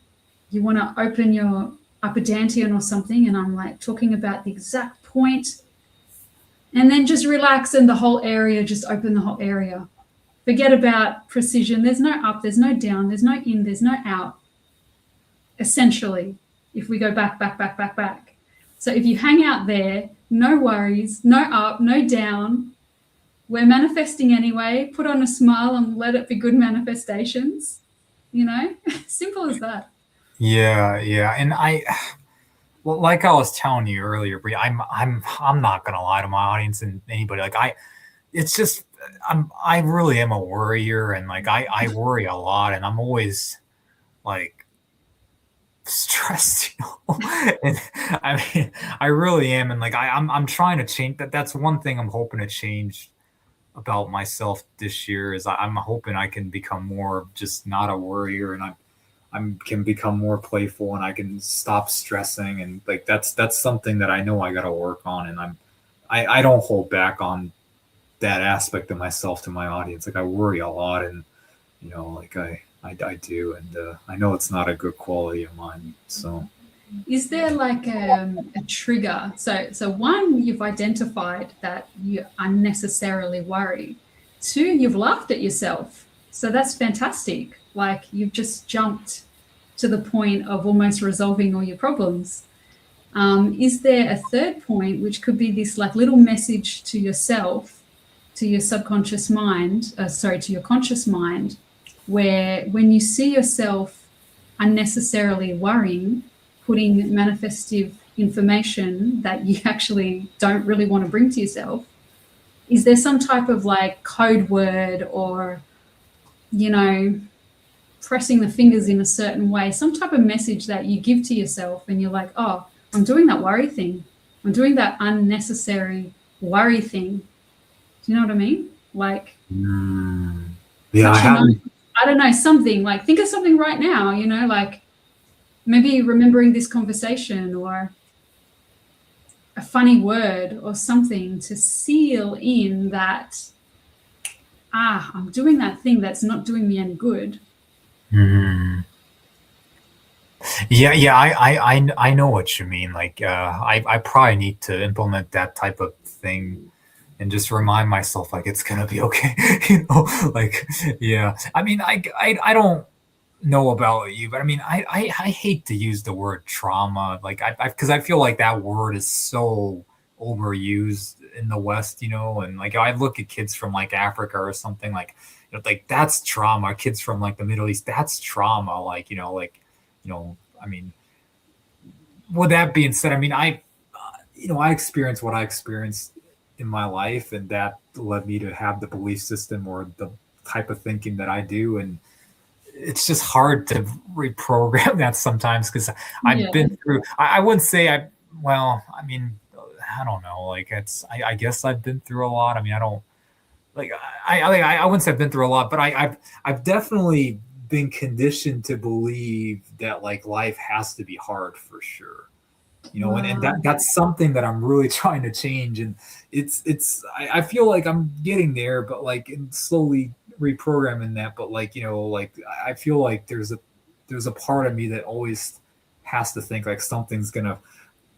you want to open your upper dantian or something, and I'm like talking about the exact point, and then just relax in the whole area, just open the whole area. Forget about precision. There's no up, there's no down, there's no in, there's no out, essentially, if we go back, back, back, back, back. So if you hang out there, no worries, no up, no down. We're manifesting anyway. Put on a smile and let it be good manifestations. Simple as that. Yeah, yeah, and well, like I was telling you earlier, Bree, I'm not gonna lie to my audience and anybody. Like it's just I really am a worrier, and like I worry a lot, and I'm always like stressed, and I mean, I really am, and like I'm trying to change that. That's one thing I'm hoping to change about myself this year is I'm hoping I can become more just not a worrier, and I'm can become more playful, and I can stop stressing, and like that's something that I know I got to work on, and I don't hold back on that aspect of myself to my audience. Like I worry a lot, and like I do, and I know it's not a good quality of mine. So Is there like a trigger? So one, you've identified that you unnecessarily worry. Two, you've laughed at yourself. So that's fantastic. Like you've just jumped to the point of almost resolving all your problems. Is there a third point, which could be this like little message to yourself, to your subconscious mind, to your conscious mind, where when you see yourself unnecessarily worrying, putting manifestive information that you actually don't really want to bring to yourself, is there some type of like code word or, pressing the fingers in a certain way, some type of message that you give to yourself and you're like, oh, I'm doing that worry thing. I'm doing that unnecessary worry thing. Do you know what I mean? Like, yeah, I don't know, something like, think of something right now, like maybe remembering this conversation or a funny word or something to seal in that, I'm doing that thing that's not doing me any good. yeah. I know what you mean. Like I probably need to implement that type of thing and just remind myself like it's gonna be okay. Like yeah. I mean, I don't know about you, but I mean, I hate to use the word trauma, like because I feel like that word is so overused in the West, and like I look at kids from like Africa or something, like that's trauma. Kids from like the Middle East, that's trauma. Like I mean, with that being said, I mean, I experienced what I experienced in my life, and that led me to have the belief system or the type of thinking that I do, and it's just hard to reprogram that sometimes because I've Yeah. been through. I wouldn't say I. Well, I mean, I don't know. Like I guess I've been through a lot. I mean, I don't like. I wouldn't say I've been through a lot, but I've definitely been conditioned to believe that like life has to be hard for sure. And that's something that I'm really trying to change, and I feel like I'm getting there, but like slowly reprogramming that. But like like I feel like there's a part of me that always has to think like something's gonna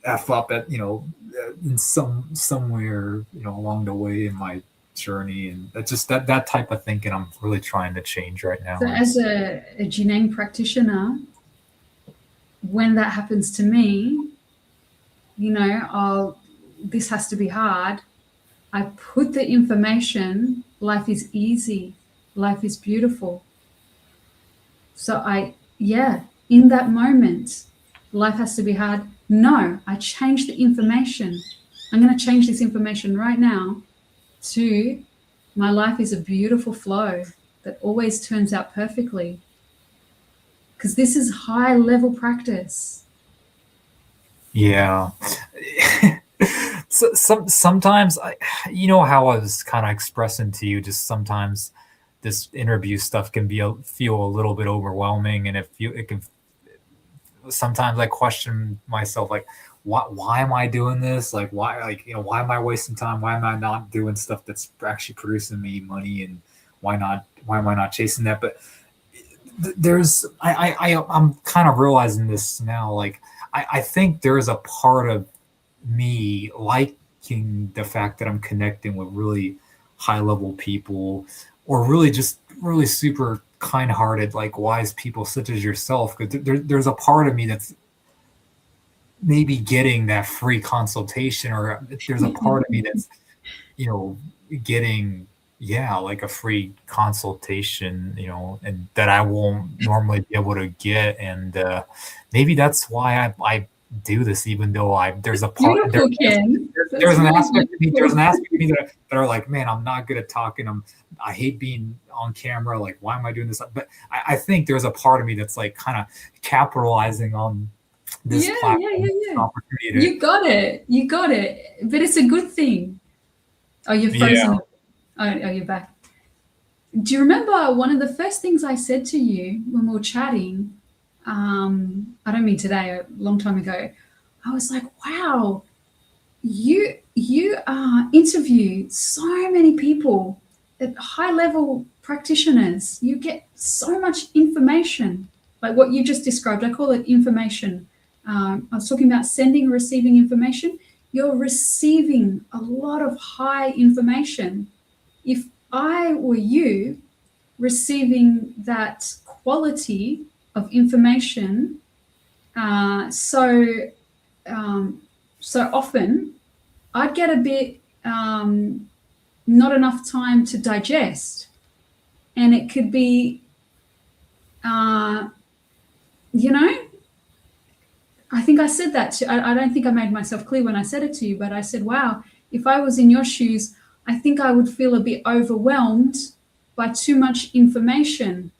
f up at in somewhere along the way in my journey, and that's just that type of thinking I'm really trying to change right now. So as a Jineng practitioner, when that happens to me, this has to be hard. I put the information, life is easy, life is beautiful. So in that moment, life has to be hard. No, I change the information. I'm going to change this information right now to my life is a beautiful flow that always turns out perfectly. Because this is high level practice. Yeah. So sometimes how I was kind of expressing to you, just sometimes this interview stuff can feel a little bit overwhelming, and it can sometimes I question myself like why am I doing this? Like, why, like, why am I wasting time? Why am I not doing stuff that's actually producing me money? And why am I not chasing that? But there's, I'm kind of realizing this now. Like, I think there is a part of me liking the fact that I'm connecting with really high level people, or really just really super kind hearted, like wise people such as yourself. Because there's a part of me that's maybe getting that free consultation, or there's a part of me that's, you know, getting, yeah, like a free consultation, and that I won't normally be able to get. And maybe that's why I do this, even though there's a part Beautiful, Ken. That's there's an really aspect of me, there's an beautiful. aspect of me that are like, man, I'm not good at talking. I hate being on camera. Like, why am I doing this? But I think there's a part of me that's like kind of capitalizing on this Yeah, yeah, platform, yeah, this yeah. opportunity to, You got it. You got it. But it's a good thing. Oh, you're yeah. frozen. Oh, you're back. Do you remember one of the first things I said to you when we were chatting? I don't mean today, a long time ago. I was like, wow, you interview so many people at high level practitioners. You get so much information, like what you just described. I call it information. I was talking about sending and receiving information. You're receiving a lot of high information. If I were you, receiving that quality of information so so often, I'd get a bit not enough time to digest, and it could be, uh, you know, I think I said that to. I don't think I made myself clear when I said it to you, but I said, "Wow, if I was in your shoes, I think I would feel a bit overwhelmed by too much information."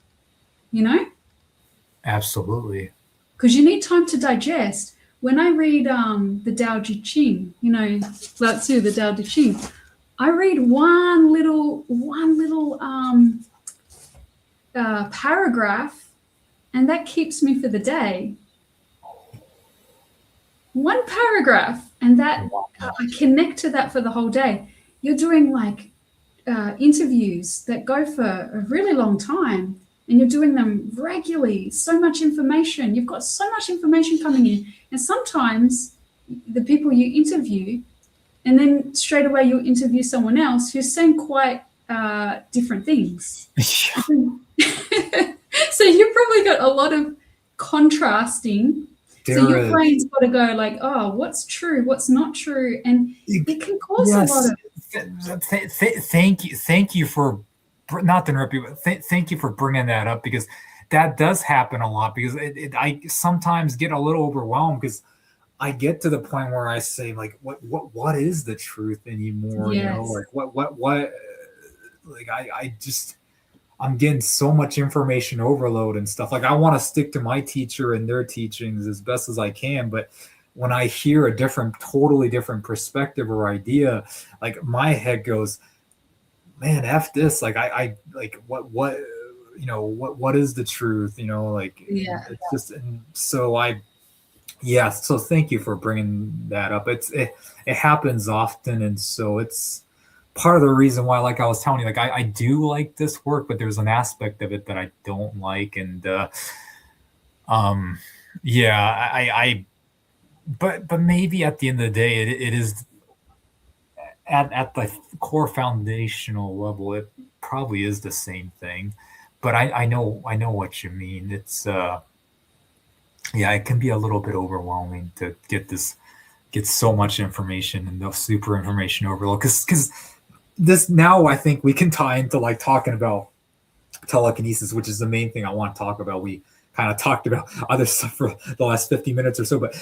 You know, Absolutely. because you need time to digest. When I read the Tao Te Ching, Lao Tzu, the Tao Te Ching, I read one little paragraph, and that keeps me for the day. One paragraph, and that I connect to that for the whole day. You're doing like interviews that go for a really long time, and you're doing them regularly. So much information. You've got so much information coming in, and sometimes the people you interview, and then straight away you'll interview someone else who's saying quite different things. Yeah. So you've probably got a lot of contrasting. So There your is. brain's got to go like, oh, what's true, what's not true, and it can cause a lot Yes. of. Thank you for, not to interrupt you, but thank you for bringing that up, because that does happen a lot. Because I sometimes get a little overwhelmed, because I get to the point where I say, like, what is the truth anymore? Yes. Like, what, like, I just, I'm getting so much information overload and stuff. Like, I want to stick to my teacher and their teachings as best as I can, but when I hear a totally different perspective or idea, like, my head goes, man, f this. Like, I like, what is the truth? Like, and Yeah. it's just, and so yeah. So thank you for bringing that up. It happens often, and so it's part of the reason why, like I was telling you, like, I do like this work, but there's an aspect of it that I don't like. And um yeah, but maybe at the end of the day, it is at the core foundational level, it probably is the same thing. But I know what you mean. It's yeah, it can be a little bit overwhelming to get so much information and the super information overload, because this, now I think we can tie into, like, talking about telekinesis, which is the main thing I want to talk about. We kind of talked about other stuff for the last 50 minutes or so, but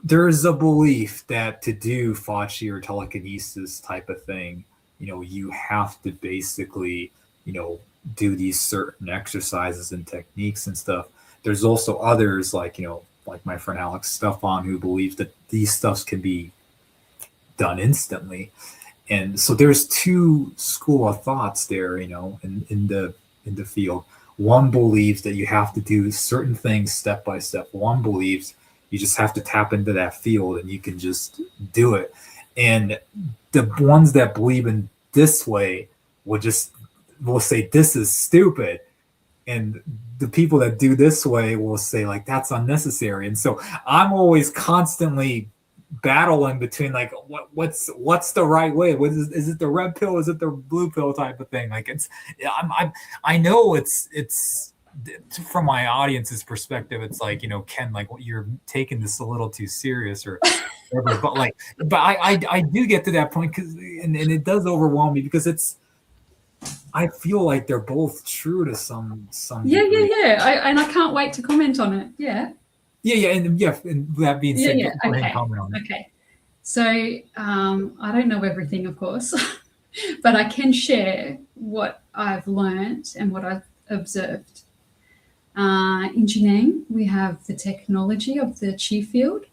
there's a belief that to do Fachi or telekinesis type of thing, you have to basically, do these certain exercises and techniques and stuff. There's also others, like, like my friend Alex Stefan, who believes that these stuffs can be done instantly. And so there's two school of thoughts there, in the field. One believes that you have to do certain things step by step. One believes you just have to tap into that field and you can just do it. And the ones that believe in this way will say this is stupid, and the people that do this way will say like that's unnecessary. And so I'm always constantly battling between like what's the right way. Is it the red pill, is it the blue pill type of thing? Like I know it's from my audience's perspective, it's like, Ken, like you're taking this a little too serious or whatever. But I do get to that point because and it does overwhelm me because I feel like they're both true to some degree. And I can't wait to comment on it. Yeah. And that being said, go ahead and comment on it. Okay. So I don't know everything, of course, but I can share what I've learned and what I've observed. In Jineng, we have the technology of the chi field.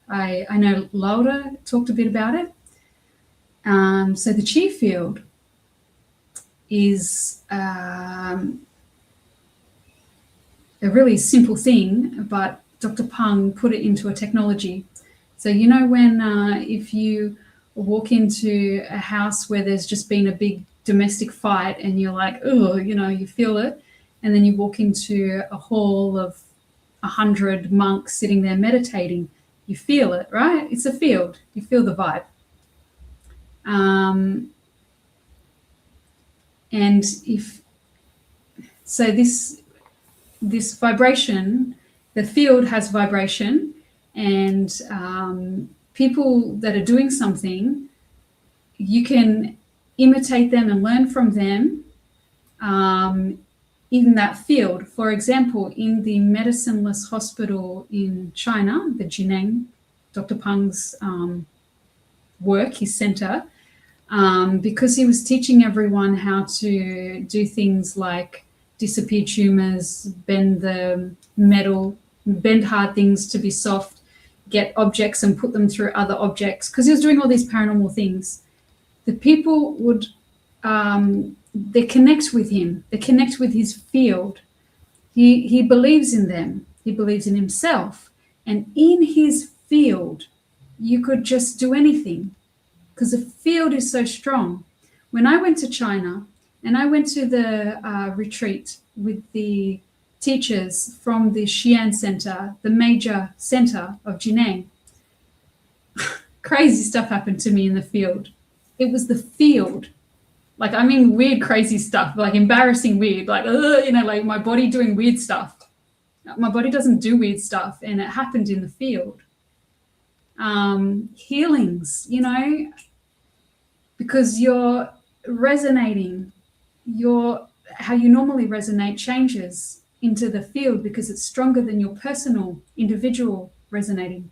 I know Laura talked a bit about it. So the chi field is a really simple thing, but Dr. Peng put it into a technology. So when if you walk into a house where there's just been a big domestic fight and you're like, oh, you feel it, and then you walk into a hall of 100 monks sitting there meditating, you feel it, right? It's a field. You feel the vibe. And this vibration, the field has vibration, and people that are doing something, you can imitate them and learn from them in that field. For example, in the medicineless hospital in China, the Jineng, Dr. Peng's work, his center, because he was teaching everyone how to do things like disappear tumors, bend the metal, bend hard things to be soft, get objects and put them through other objects, because he was doing all these paranormal things. The people would, they connect with him, they connect with his field. He believes in them, he believes in himself. And in his field, you could just do anything because the field is so strong. When I went to China and I went to the retreat with the teachers from the Xi'an Center, the major center of Jineng, crazy stuff happened to me in the field. It was the field. Like, I mean, weird, crazy stuff, like embarrassing, weird, like, like my body doing weird stuff. My body doesn't do weird stuff, and it happened in the field. Healings, because you're resonating, how you normally resonate changes into the field because it's stronger than your personal, individual resonating.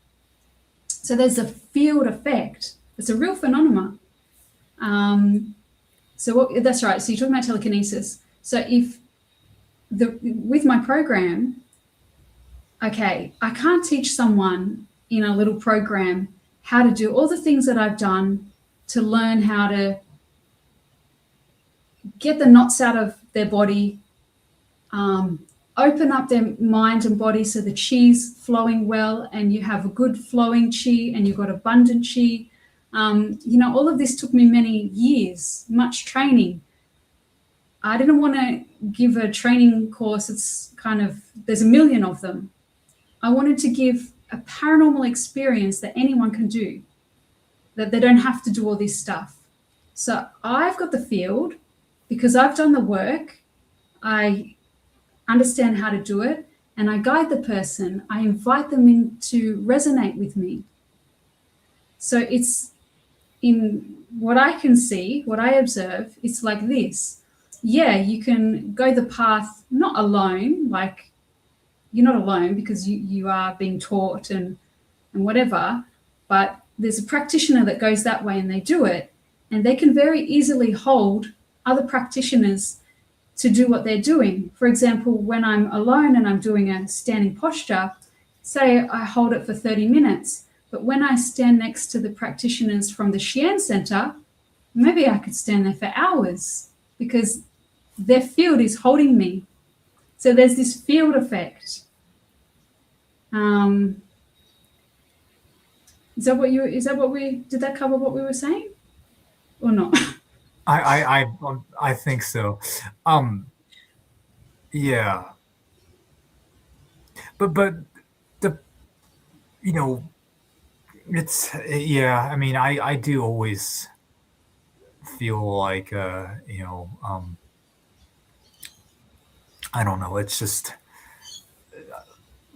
So there's a field effect. It's a real phenomenon. That's right. So you're talking about telekinesis. So with my program, okay, I can't teach someone in a little program how to do all the things that I've done to learn how to get the knots out of their body, open up their mind and body so the chi's flowing well and you have a good flowing chi and you've got abundant chi. All of this took me many years, much training. I didn't want to give a training course. It's there's a million of them. I wanted to give a paranormal experience that anyone can do, that they don't have to do all this stuff. So I've got the field because I've done the work. I understand how to do it, and I guide the person. I invite them in to resonate with me. So it's, in what I can see, what I observe, it's like this. Yeah, you can go the path not alone, like you're not alone because you are being taught and whatever, but there's a practitioner that goes that way and they do it, and they can very easily hold other practitioners to do what they're doing. For example, when I'm alone and I'm doing a standing posture, say I hold it for 30 minutes, but when I stand next to the practitioners from the Xi'an Center, maybe I could stand there for hours because their field is holding me. So there's this field effect. Is that what we did that cover what we were saying or not? I think so. Yeah, but the you know it's yeah. I mean, I do always feel like I don't know. It's just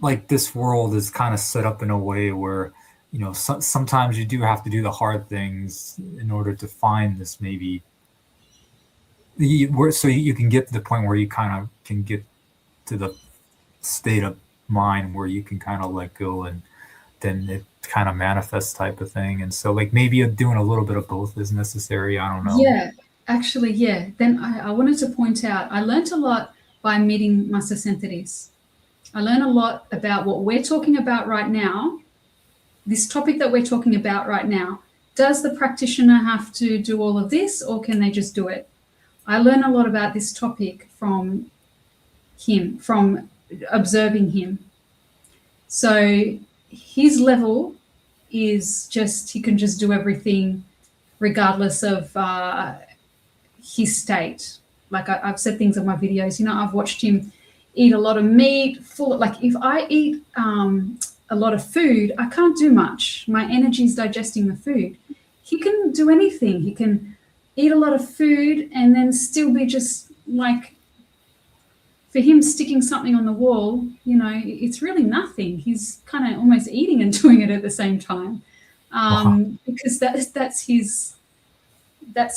like this world is kind of set up in a way where sometimes you do have to do the hard things in order to find this maybe so you can get to the point where you kind of can get to the state of mind where you can kind of let go, and then it kind of manifests type of thing. And so like maybe doing a little bit of both is necessary. I don't know. Yeah, actually, yeah. Then I wanted to point out I learned a lot by meeting Master Senteris. I learned a lot about what we're talking about right now, this topic that we're talking about right now. Does the practitioner have to do all of this, or can they just do it? I learned a lot about this topic from him, from observing him. So his level is just, he can just do everything regardless of his state. Like I've said things in my videos, I've watched him eat a lot of meat, like if I eat a lot of food, I can't do much. My energy is digesting the food. He can do anything. He can eat a lot of food and then still be just like, for him sticking something on the wall, it's really nothing. He's kind of almost eating and doing it at the same time, because that's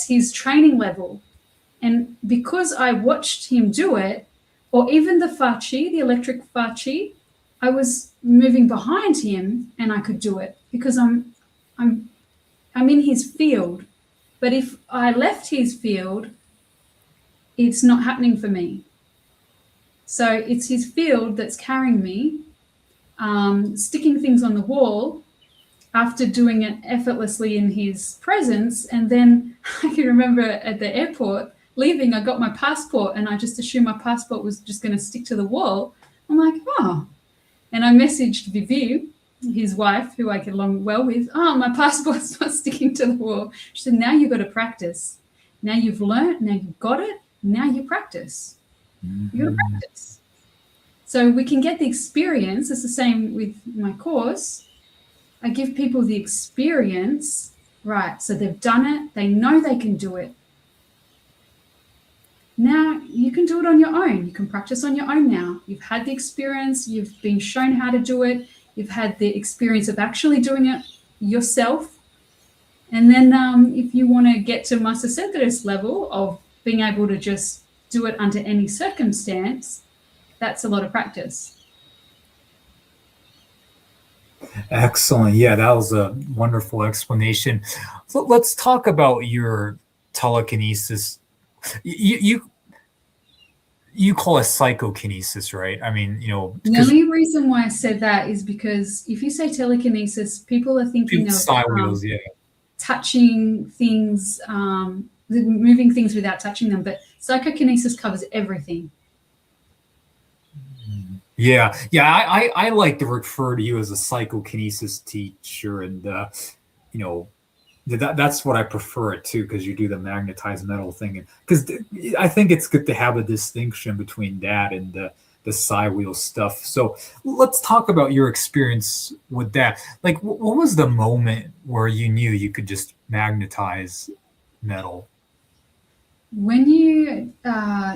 his training level. And because I watched him do it, or even the fachi, the electric fachi, I was moving behind him and I could do it because I'm in his field. But if I left his field, it's not happening for me. So it's his field that's carrying me, sticking things on the wall after doing it effortlessly in his presence. And then I can remember at the airport leaving, I got my passport and I just assumed my passport was just going to stick to the wall. I'm like, oh. And I messaged Vivi, his wife, who I get along well with. Oh, my passport's not sticking to the wall. She said, now you've got to practice. Now you've learned, now you've got it, now you practice. You got to practice. So we can get the experience. It's the same with my course. I give people the experience, right? So they've done it. They know they can do it. Now you can do it on your own. You can practice on your own now. You've had the experience. You've been shown how to do it. You've had the experience of actually doing it yourself. And then if you want to get to Master Senteris level of being able to just do it under any circumstance, that's a lot of practice. Excellent. Yeah, that was a wonderful explanation. So let's talk about your telekinesis. You call it psychokinesis, right? I mean, the only reason why I said that is because if you say telekinesis, people are thinking of touching things, moving things without touching them. But psychokinesis covers everything. Yeah. I like to refer to you as a psychokinesis teacher, and that's what I prefer it too, because you do the magnetized metal thing. Because I think it's good to have a distinction between that and the psi wheel stuff. So let's talk about your experience with that. Like, what was the moment where you knew you could just magnetize metal? When you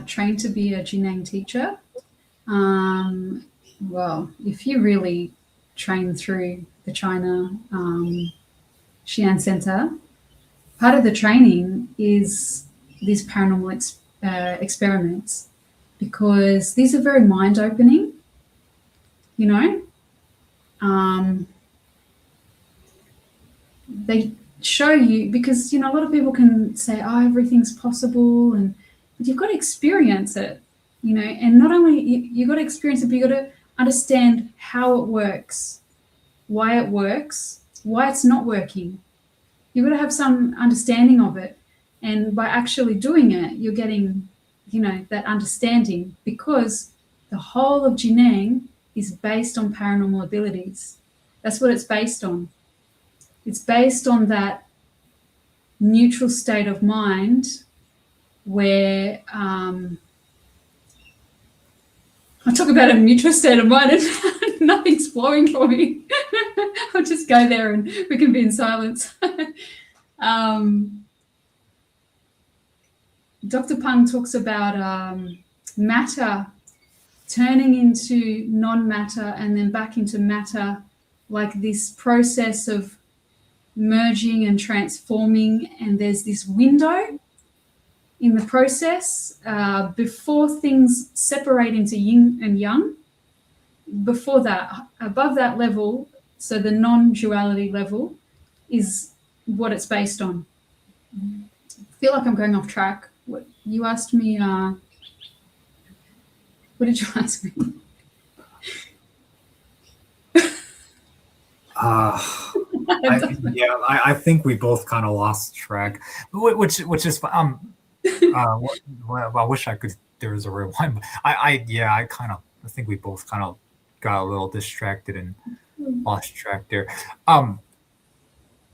train to be a Jinang teacher, well, if you really train through the China Xi'an Center, part of the training is these paranormal experiments, because these are very mind-opening, they show you, because, a lot of people can say, oh, everything's possible, but you've got to experience it, and not only you got to experience it, but you got to understand how it works, why it's not working. You've got to have some understanding of it. And by actually doing it, you're getting, that understanding, because the whole of Jineng is based on paranormal abilities. That's what it's based on. It's based on that neutral state of mind where I talk about a neutral state of mind and nothing's flowing for me. I'll just go there and we can be in silence. Dr. Pang talks about matter turning into non-matter and then back into matter, like this process of merging and transforming, and there's this window in the process before things separate into yin and yang. Before that, above that level, so the non-duality level is what it's based on. I feel like I'm going off track. What you asked me, what did you ask me? I think we both kind of lost track, which is well, I wish I could. There was a rewind. But I think we both kind of got a little distracted and lost track there.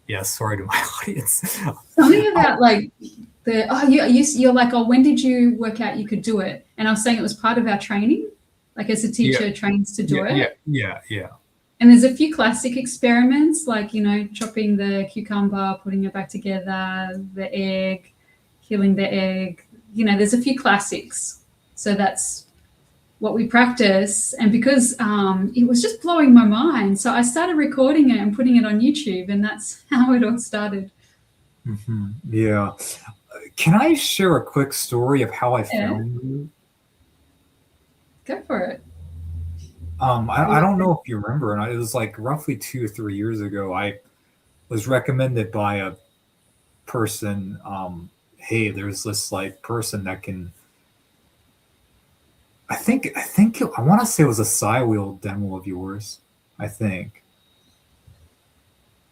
Yeah, sorry to my audience. Something about like you're like, oh, when did you work out you could do it? And I was saying it was part of our training, like as a teacher trains to do it. Yeah. And there's a few classic experiments, like, you know, chopping the cucumber, putting it back together, the egg, killing the egg. You know, there's a few classics. So that's what we practice. And because it was just blowing my mind, so I started recording it and putting it on YouTube, and that's how it all started. Mm-hmm. Yeah. Can I share a quick story of how I found you? Go for it. I don't know if you remember, and it was like roughly 2 or 3 years ago. I was recommended by a person. Hey, there's this like person that can. I think I want to say it was a Psy wheel demo of yours. I think.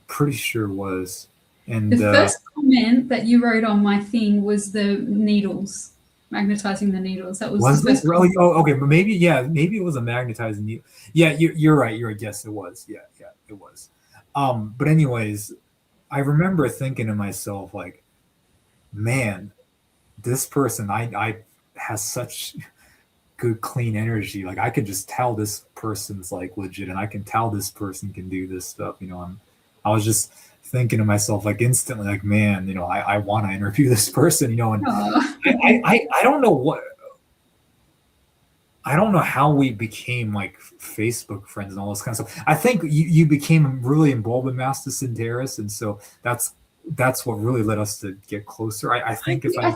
Pretty sure it was. And the first comment that you wrote on my thing was the needles. Magnetizing the needles. That was this really? Oh, okay. But maybe it was a magnetizing needle. Yeah, you're right. Yes, it was. Yeah, it was. But anyways, I remember thinking to myself, like, man, this person I has such good clean energy. Like, I could just tell this person's like legit, and I can tell this person can do this stuff. You know, I was just thinking to myself, like, instantly, like, man, you know, I want to interview this person, you know, and I don't know how we became like Facebook friends and all this kind of stuff. I think you became really involved with Master Senteris, and so that's what really led us to get closer. I think we were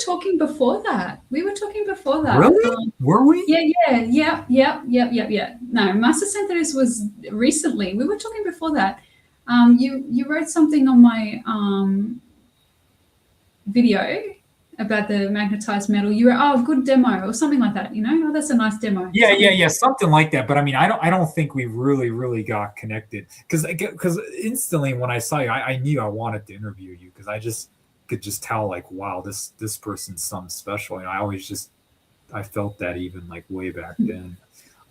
talking before that. Really? Were we? Yeah. No, Master Senteris was recently. We were talking before that. You wrote something on my video about the magnetized metal. You were, good demo or something like that, you know? Oh, that's a nice demo. Yeah, something like that. But I mean, I don't think we really got connected, because instantly when I saw you, I knew I wanted to interview you, because I just could just tell, like, wow, this person's something special. And I felt that even like way back then.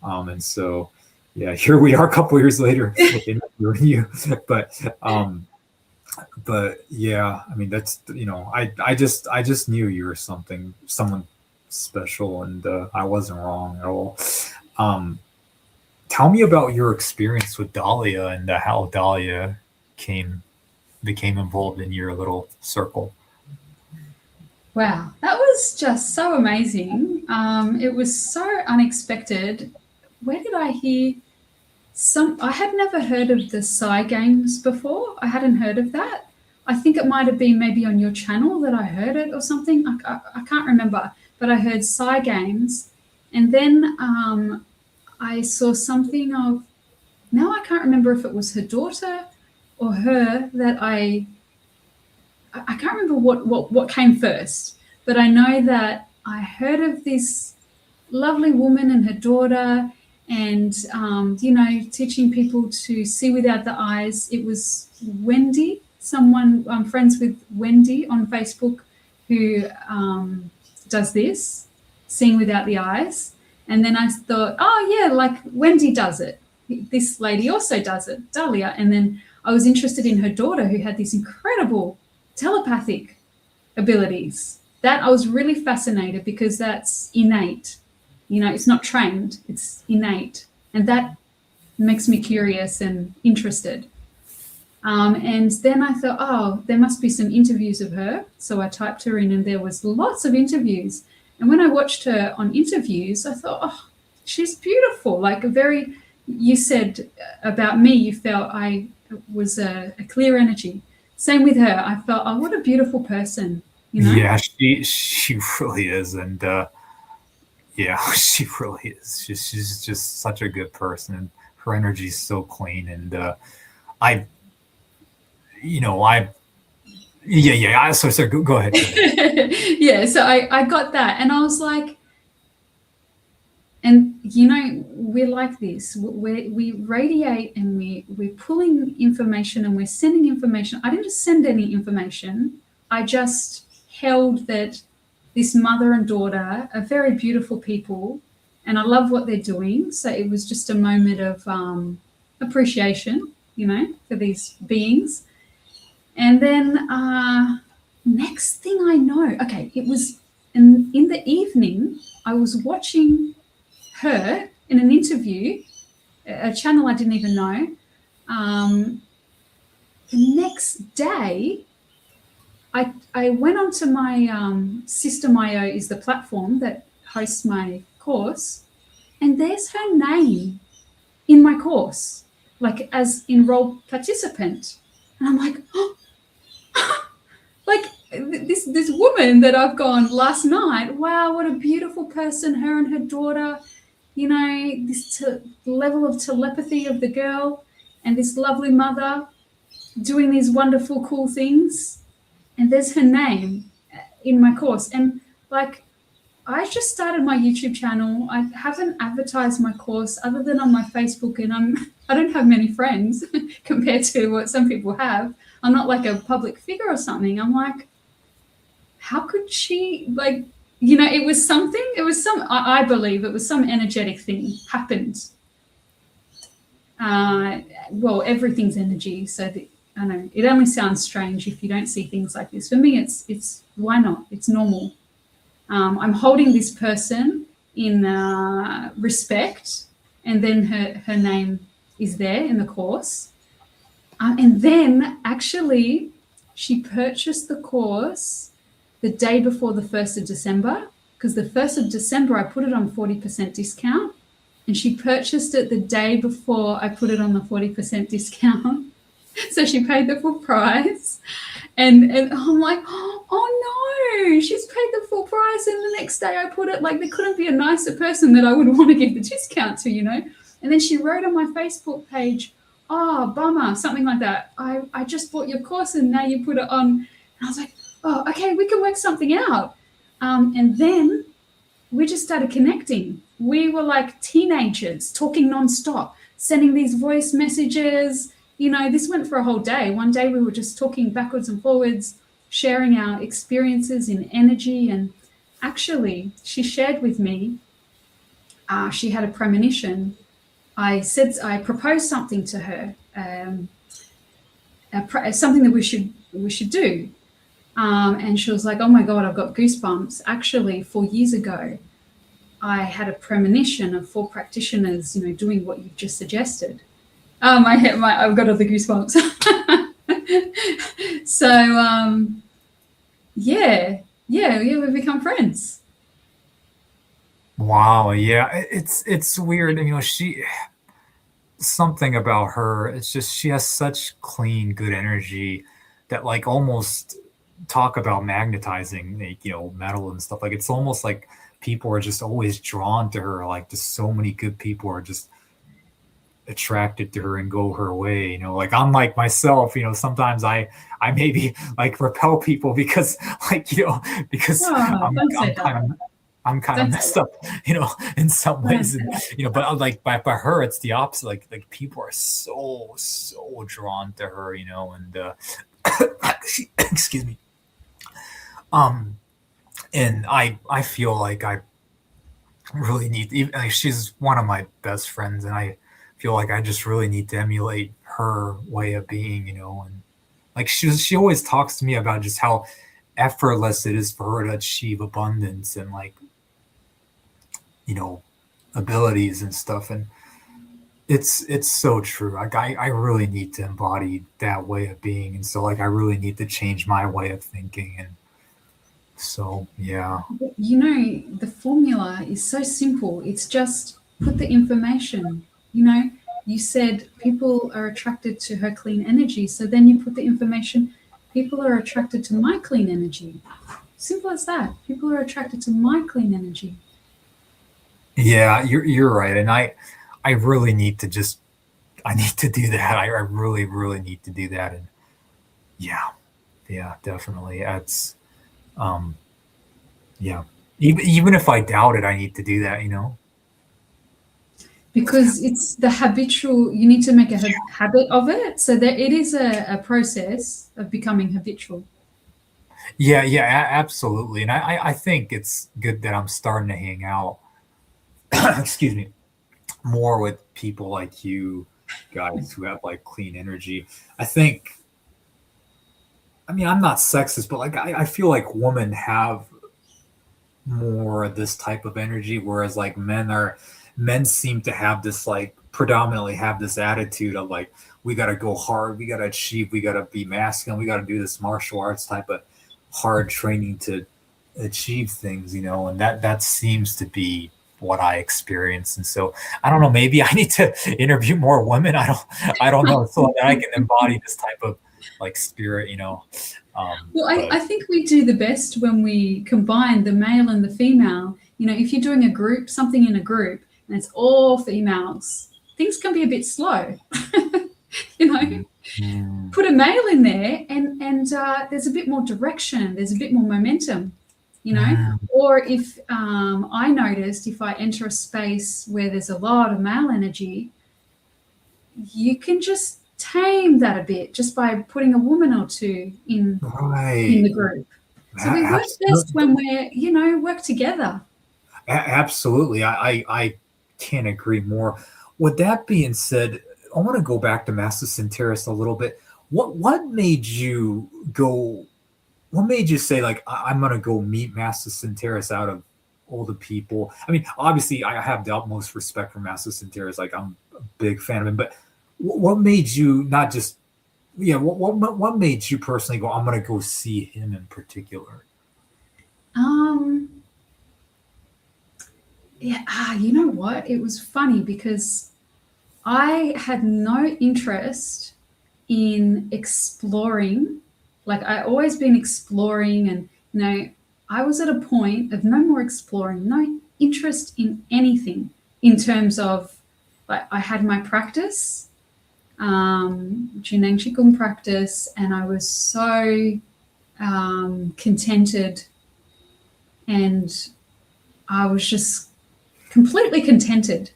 And so, yeah, here we are a couple years later interviewing you. But yeah, I mean, that's, you know, I just knew you were someone special, and I wasn't wrong at all. Tell me about your experience with Dahlia and how Dahlia became involved in your little circle. Wow, that was just so amazing. It was so unexpected. Where did I hear I had never heard of the Psy games before. I hadn't heard of that. I think it might have been maybe on your channel that I heard it or something. I can't remember, but I heard Psy games. And then I saw something of, now I can't remember if it was her daughter or her, that I can't remember what came first, but I know that I heard of this lovely woman and her daughter, and, you know, teaching people to see without the eyes. It was Wendy, someone, I'm friends with Wendy on Facebook, who does this, seeing without the eyes. And then I thought, oh yeah, like Wendy does it. This lady also does it, Dahlia. And then I was interested in her daughter who had these incredible telepathic abilities. That I was really fascinated because that's innate. You know, it's not trained, it's innate. And that makes me curious and interested. And then I thought, oh, there must be some interviews of her. So I typed her in and there was lots of interviews. And when I watched her on interviews, I thought, oh, she's beautiful. Like a very, you said about me, you felt I was a clear energy. Same with her. I felt, oh, what a beautiful person, you know? Yeah, she really is, and yeah, she really is. She's just such a good person, and her energy is so clean. And I, I, yeah. So go ahead. Yeah, so I got that, and I was like, and you know, we're like this. We radiate, and we're pulling information, and we're sending information. I didn't just send any information. I just held that this mother and daughter are very beautiful people, and I love what they're doing. So it was just a moment of appreciation, you know, for these beings. And then next thing I know, okay, it was in the evening, I was watching her in an interview, a channel I didn't even know. The next day, I went onto my System.io is the platform that hosts my course, and there's her name in my course, like as enrolled participant. And I'm like, oh, like this woman that I've gone last night, wow, what a beautiful person, her and her daughter, you know, this level of telepathy of the girl and this lovely mother doing these wonderful, cool things. And there's her name in my course. And like, I just started my YouTube channel. I haven't advertised my course other than on my Facebook, and I don't have many friends compared to what some people have. I'm not like a public figure or something. I'm like, how could she, like, you know, it was something, I believe it was some energetic thing happened. Well, everything's energy. So I know it only sounds strange if you don't see things like this. For me, it's why not? It's normal. I'm holding this person in respect, and then her name is there in the course. And then actually, she purchased the course the day before the 1st of December, because the 1st of December, I put it on 40% discount, and she purchased it the day before I put it on the 40% discount. So she paid the full price. And I'm like, oh no, she's paid the full price. And the next day I put it, like, there couldn't be a nicer person that I would want to give the discount to, you know. And then she wrote on my Facebook page, oh, bummer, something like that. I just bought your course and now you put it on. And I was like, oh, okay, we can work something out. And then we just started connecting. We were like teenagers talking nonstop, sending these voice messages. You know, this went for a whole day. One day we were just talking backwards and forwards, sharing our experiences in energy. And actually, she shared with me, she had a premonition. I proposed something to her, something that we should do. And she was like, oh my God, I've got goosebumps. Actually, 4 years ago, I had a premonition of 4 practitioners, you know, doing what you've just suggested. I've got all the goosebumps. So, yeah, we've become friends. Wow, yeah, it's weird. You know, something about her. It's just she has such clean, good energy that, like, almost talk about magnetizing, like, metal and stuff. Like, it's almost like people are just always drawn to her. Like, just so many good people are just attracted to her and go her way. Like, unlike myself, sometimes I maybe like repel people because, like, because I'm kind of messed up, in some ways, and, but like by her, it's the opposite. Like people are so drawn to her, and excuse me. And I feel like really need, even like, she's one of my best friends, and I feel like I just really need to emulate her way of being, and like she always talks to me about just how effortless it is for her to achieve abundance and like, you know, abilities and stuff. And it's so true. Like I really need to embody that way of being. And so like I really need to change my way of thinking. And so yeah. The formula is so simple. It's just put the information. You said people are attracted to her clean energy. So then you put the information, people are attracted to my clean energy. Simple as that. People are attracted to my clean energy. Yeah, you're right. And I really need to just I need to do that. I really, really need to do that. And yeah, yeah, definitely. That's um yeah. Even if I doubt it, I need to do that. Because it's the habitual, you need to make a habit of it. So that it is a process of becoming habitual. Yeah, yeah, absolutely. And I think it's good that I'm starting to hang out, excuse me, more with people like you guys who have like clean energy. I think, I mean, I'm not sexist, but like I feel like women have more of this type of energy, whereas like men seem to have this like predominantly have this attitude of like we got to go hard, we got to achieve, we got to be masculine, we got to do this martial arts type of hard training to achieve things, and that seems to be what I experience. And so I don't know, maybe I need to interview more women. I don't know, so that I can embody this type of like spirit. Well, But I think we do the best when we combine the male and the female. If you're doing something in a group, and it's all females, things can be a bit slow. you know, mm, Put a male in there, and there's a bit more direction. There's a bit more momentum. mm, Or if I noticed, if I enter a space where there's a lot of male energy, you can just tame that a bit just by putting a woman or two in right. the group. So we work best Absolutely. when work together. Absolutely. I can't agree more. With that being said, I want to go back to Master Senteris a little bit. What made you go? What made you say like I'm gonna go meet Master Senteris out of all the people? I mean, obviously, I have the utmost respect for Master Senteris. Like I'm a big fan of him. But what made you not just yeah? What made you personally go? I'm gonna go see him in particular. Um, yeah, you know what? It was funny because I had no interest in exploring. Like I always been exploring, and I was at a point of no more exploring, no interest in anything in terms of like I had my practice, Juneng Qigong practice, and I was so contented, and I was just completely contented.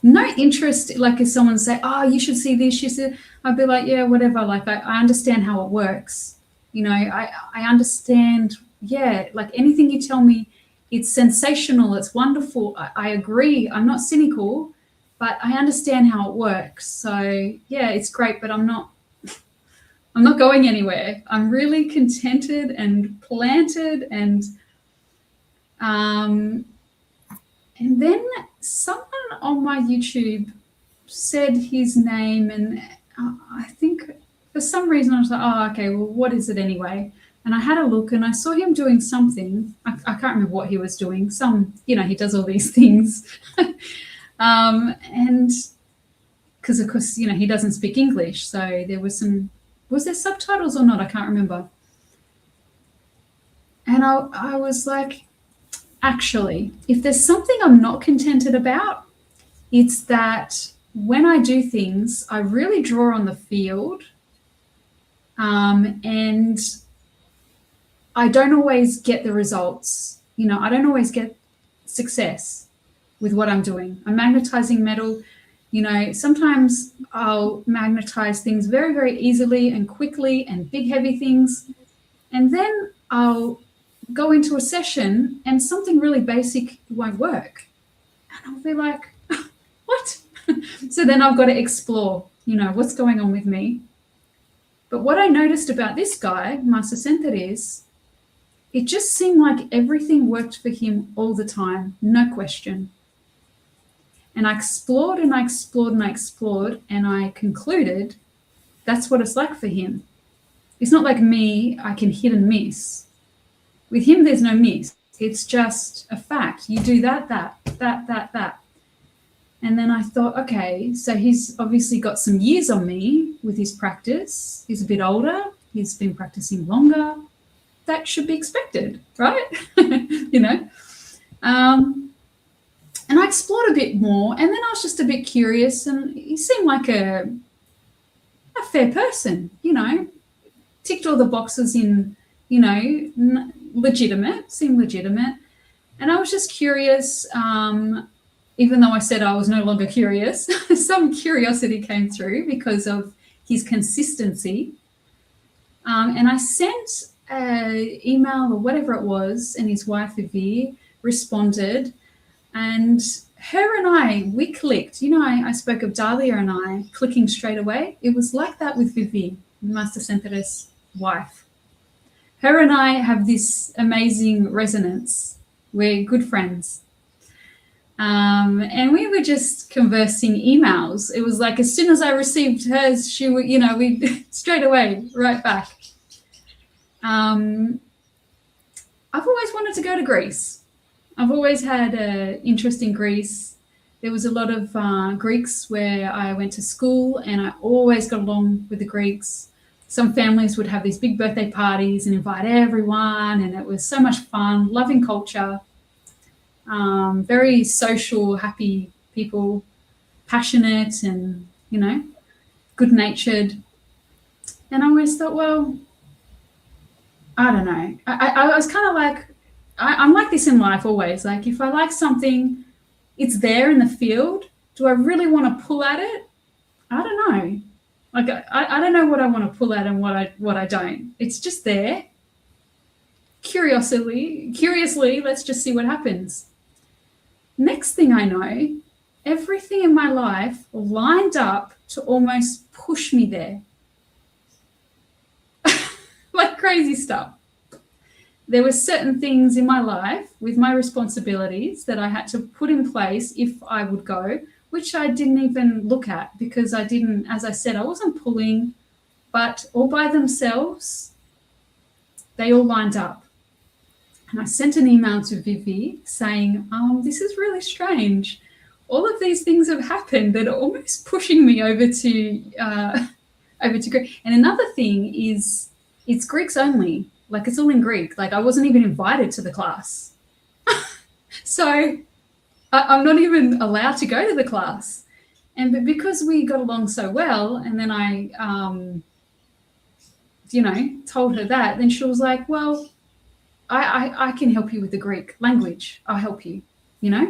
No interest, like if someone say, "Oh, you should see this," I'd be like, "Yeah, whatever." Like I understand how it works. I understand. Yeah, like anything you tell me, it's sensational. It's wonderful. I agree. I'm not cynical, but I understand how it works. So yeah, it's great. But I'm not. I'm not going anywhere. I'm really contented and planted, um, and then someone on my YouTube said his name, and I think for some reason I was like, oh, okay, well, what is it anyway? And I had a look and I saw him doing something. I can't remember what he was doing. He does all these things. And because, of course, he doesn't speak English. So there was there subtitles or not? I can't remember. And I was like, actually, if there's something I'm not contented about, it's that when I do things, I really draw on the field, and I don't always get the results. I don't always get success with what I'm doing. I'm magnetizing metal. Sometimes I'll magnetize things very, very easily and quickly and big, heavy things. And then I'll go into a session and something really basic won't work. And I'll be like, what? So then I've got to explore, what's going on with me. But what I noticed about this guy, Master Senteris, it just seemed like everything worked for him all the time, no question. And I explored and I explored and I explored, and I concluded that's what it's like for him. It's not like me, I can hit and miss. With him, there's no miss. It's just a fact. You do that. And then I thought, okay, so he's obviously got some years on me with his practice. He's a bit older. He's been practicing longer. That should be expected, right? And I explored a bit more, and then I was just a bit curious, and he seemed like a fair person, ticked all the boxes in, legitimate, seemed legitimate. And I was just curious, even though I said I was no longer curious, some curiosity came through because of his consistency. And I sent an email or whatever it was, and his wife, Vivi, responded. And her and I, we clicked. I spoke of Dahlia and I clicking straight away. It was like that with Vivi, Master Senteris' wife. Her and I have this amazing resonance. We're good friends. And we were just conversing emails. It was like as soon as I received hers, she would, we straight away, right back. I've always wanted to go to Greece. I've always had an interest in Greece. There was a lot of Greeks where I went to school, and I always got along with the Greeks. Some families would have these big birthday parties and invite everyone, and it was so much fun, loving culture, very social, happy people, passionate and, good-natured. And I always thought, well, I don't know. I was kind of like, I'm like this in life always. Like if I like something, it's there in the field. Do I really want to pull at it? I don't know. Like I don't know what I want to pull at and what I don't. It's just there. Curiously, let's just see what happens. Next thing I know, everything in my life lined up to almost push me there. Like crazy stuff. There were certain things in my life with my responsibilities that I had to put in place if I would go, which I didn't even look at because I didn't, as I said, I wasn't pulling, but all by themselves, they all lined up. And I sent an email to Vivi saying, this is really strange. All of these things have happened that are almost pushing me over to Greek. And another thing is it's Greeks only. Like it's all in Greek. Like I wasn't even invited to the class. So I'm not even allowed to go to the class. But because we got along so well, and then I, told her that, then she was like, well, I can help you with the Greek language. I'll help you,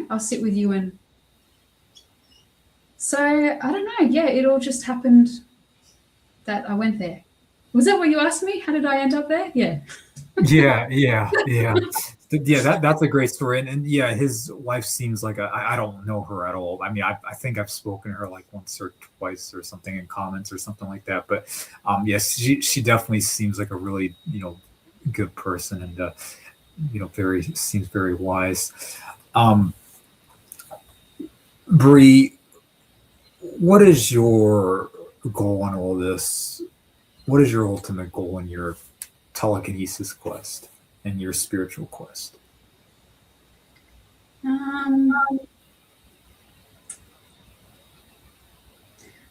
I'll sit with you. And so I don't know. Yeah, it all just happened that I went there. Was that what you asked me? How did I end up there? Yeah. Yeah. That's a great story. And yeah, his wife seems like I don't know her at all. I mean, I think I've spoken to her like once or twice or something in comments or something like that. But yes, she definitely seems like a really, good person and, seems very wise. Bree, what is your goal on all this? What is your ultimate goal in your telekinesis quest and your spiritual quest?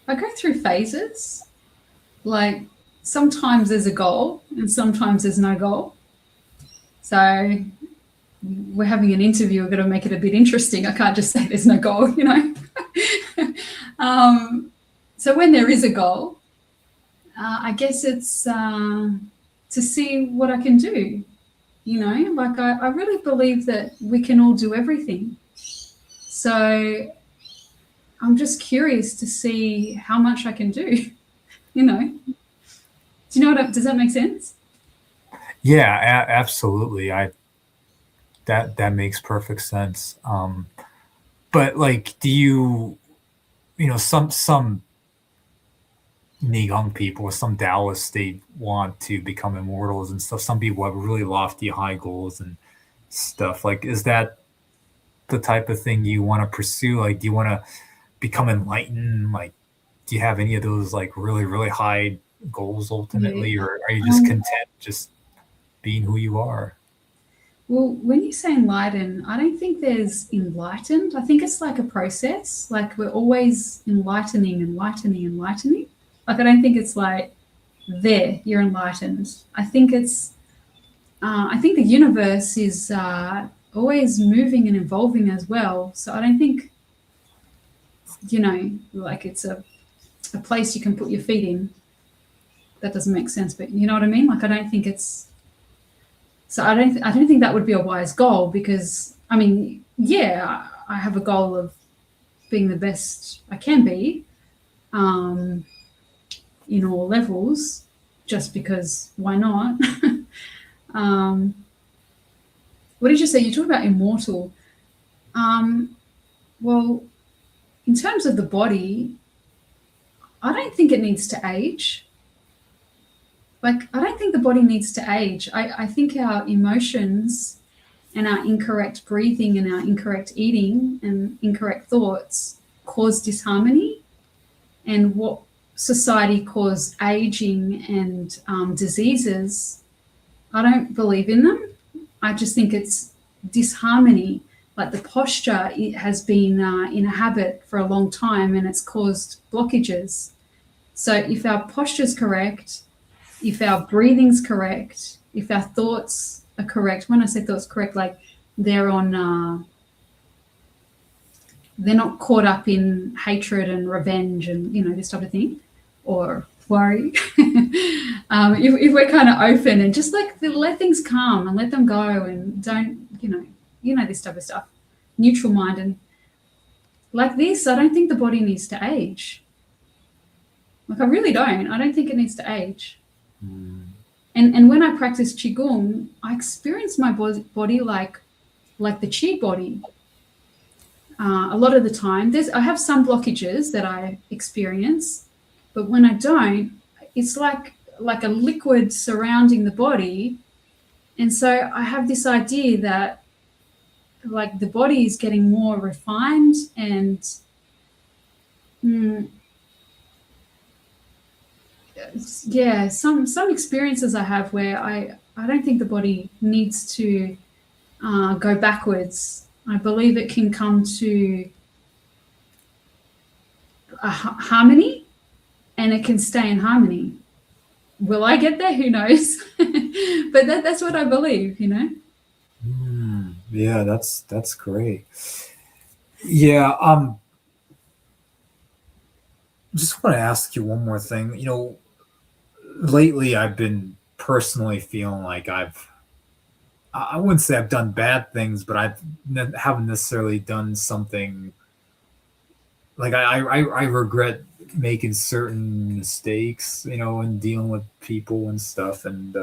I go through phases. Like sometimes there's a goal and sometimes there's no goal. So we're having an interview, we're going to make it a bit interesting. I can't just say there's no goal, So when there is a goal, I guess it's to see what I can do. Like I really believe that we can all do everything. So I'm just curious to see how much I can do, Do you know does that make sense? Yeah, absolutely. That makes perfect sense. But like, do you, some Nihon people, some Taoists, they want to become immortals and stuff. Some people have really lofty, high goals and stuff. Like, is that the type of thing you want to pursue? Like, do you want to become enlightened? Like, do you have any of those like really, really high goals Yeah. ultimately, or are you just content just being who you are? Well, when you say enlighten, I don't think there's enlightened. I think it's like a process. Like we're always enlightening, enlightening, enlightening. Like I don't think it's like there you're enlightened. I think it's. I think the universe is always moving and evolving as well. So I don't think like it's a place you can put your feet in. That doesn't make sense, but you know what I mean. Like I don't think it's. So I don't think that would be a wise goal because I mean, yeah, I have a goal of being the best I can be in all levels, just because why not? um, what did you say? You talked about immortal. Well, in terms of the body, I don't think it needs to age. Like, I don't think the body needs to age. I think our emotions and our incorrect breathing and our incorrect eating and incorrect thoughts cause disharmony. And what society calls aging and diseases, I don't believe in them. I just think it's disharmony. Like the posture, it has been in a habit for a long time and it's caused blockages. So if our posture's correct, if our breathing's correct, if our thoughts are correct, when I say thoughts correct, like they're on, they're not caught up in hatred and revenge and, this type of thing, or worry. If we're kind of open and just like let things come and let them go and don't, this type of stuff, neutral mind and like this, I don't think the body needs to age. Like I really don't. I don't think it needs to age. And when I practice qigong, I experience my body like the qi body. A lot of the time, I have some blockages that I experience, but when I don't, it's like a liquid surrounding the body. And so I have this idea that like the body is getting more refined and yeah, some experiences I have where I don't think the body needs to go backwards. I believe it can come to a harmony and it can stay in harmony. Will I get there? Who knows? But that's what I believe, Yeah, that's great. Yeah, just want to ask you one more thing. Lately I've been personally feeling like I wouldn't say I've done bad things, but haven't necessarily done something like I regret making certain mistakes, in dealing with people and stuff, and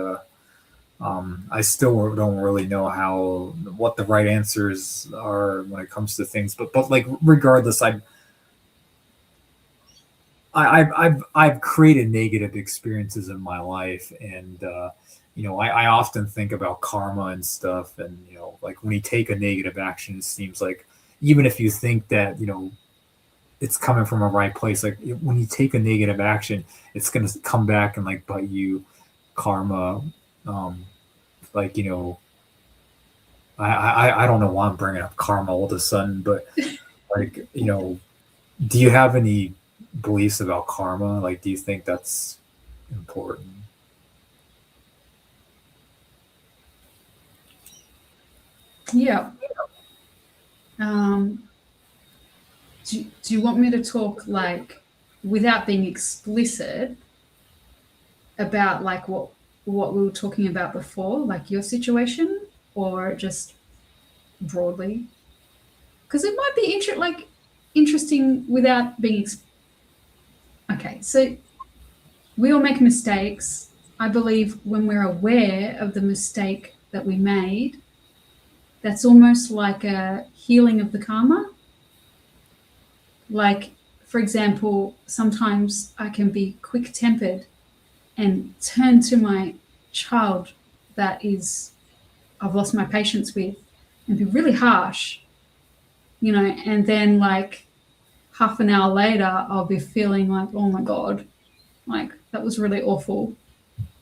I still don't really know what the right answers are when it comes to things. But like regardless, I've created negative experiences in my life, and I often think about karma and stuff, and like when you take a negative action, it seems like even if you think that it's coming from a right place, like when you take a negative action, it's gonna come back and like bite you, karma, like I don't know why I'm bringing up karma all of a sudden, but like do you have any beliefs about karma? Like, do you think that's important? Yeah. Do you want me to talk like without being explicit about like what we were talking about before, like your situation, or just broadly? Because it might be interesting without being. Okay, so we all make mistakes. I believe when we're aware of the mistake that we made, that's almost like a healing of the karma. Like, for example, sometimes I can be quick tempered and turn to my child that is, I've lost my patience with, and be really harsh, you know, and then like half an hour later, I'll be feeling like, oh my God, like that was really awful,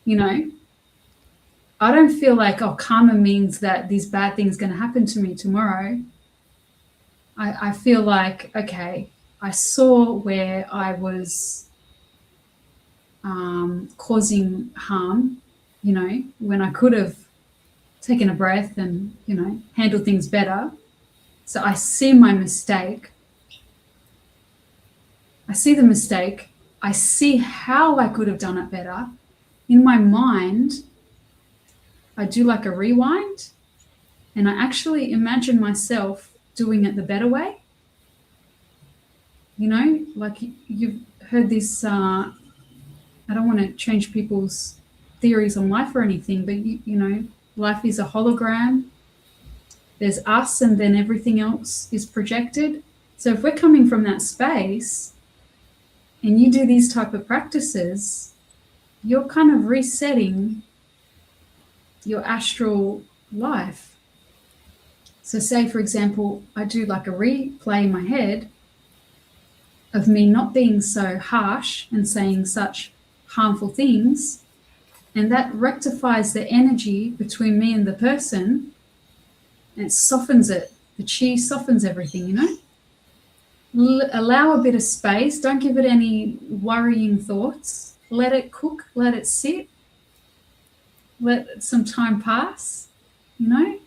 you know. I don't feel like, oh, karma means that these bad things going to happen to me tomorrow. I feel like, okay, I saw where I was causing harm, you know, when I could have taken a breath and, you know, handled things better. So I see my mistake. I see the mistake. I see how I could have done it better. In my mind, I do like a rewind, and I actually imagine myself doing it the better way. You know, like you've heard this, I don't want to change people's theories on life or anything, but you know, life is a hologram. There's us, and then everything else is projected. So if we're coming from that space and you do these type of practices, you're kind of resetting your astral life. So say, for example, I do like a replay in my head of me not being so harsh and saying such harmful things, and that rectifies the energy between me and the person, and it softens it. The chi softens everything, you know. Allow a bit of space. Don't give it any worrying thoughts. Let it cook. Let it sit. Let some time pass, you know.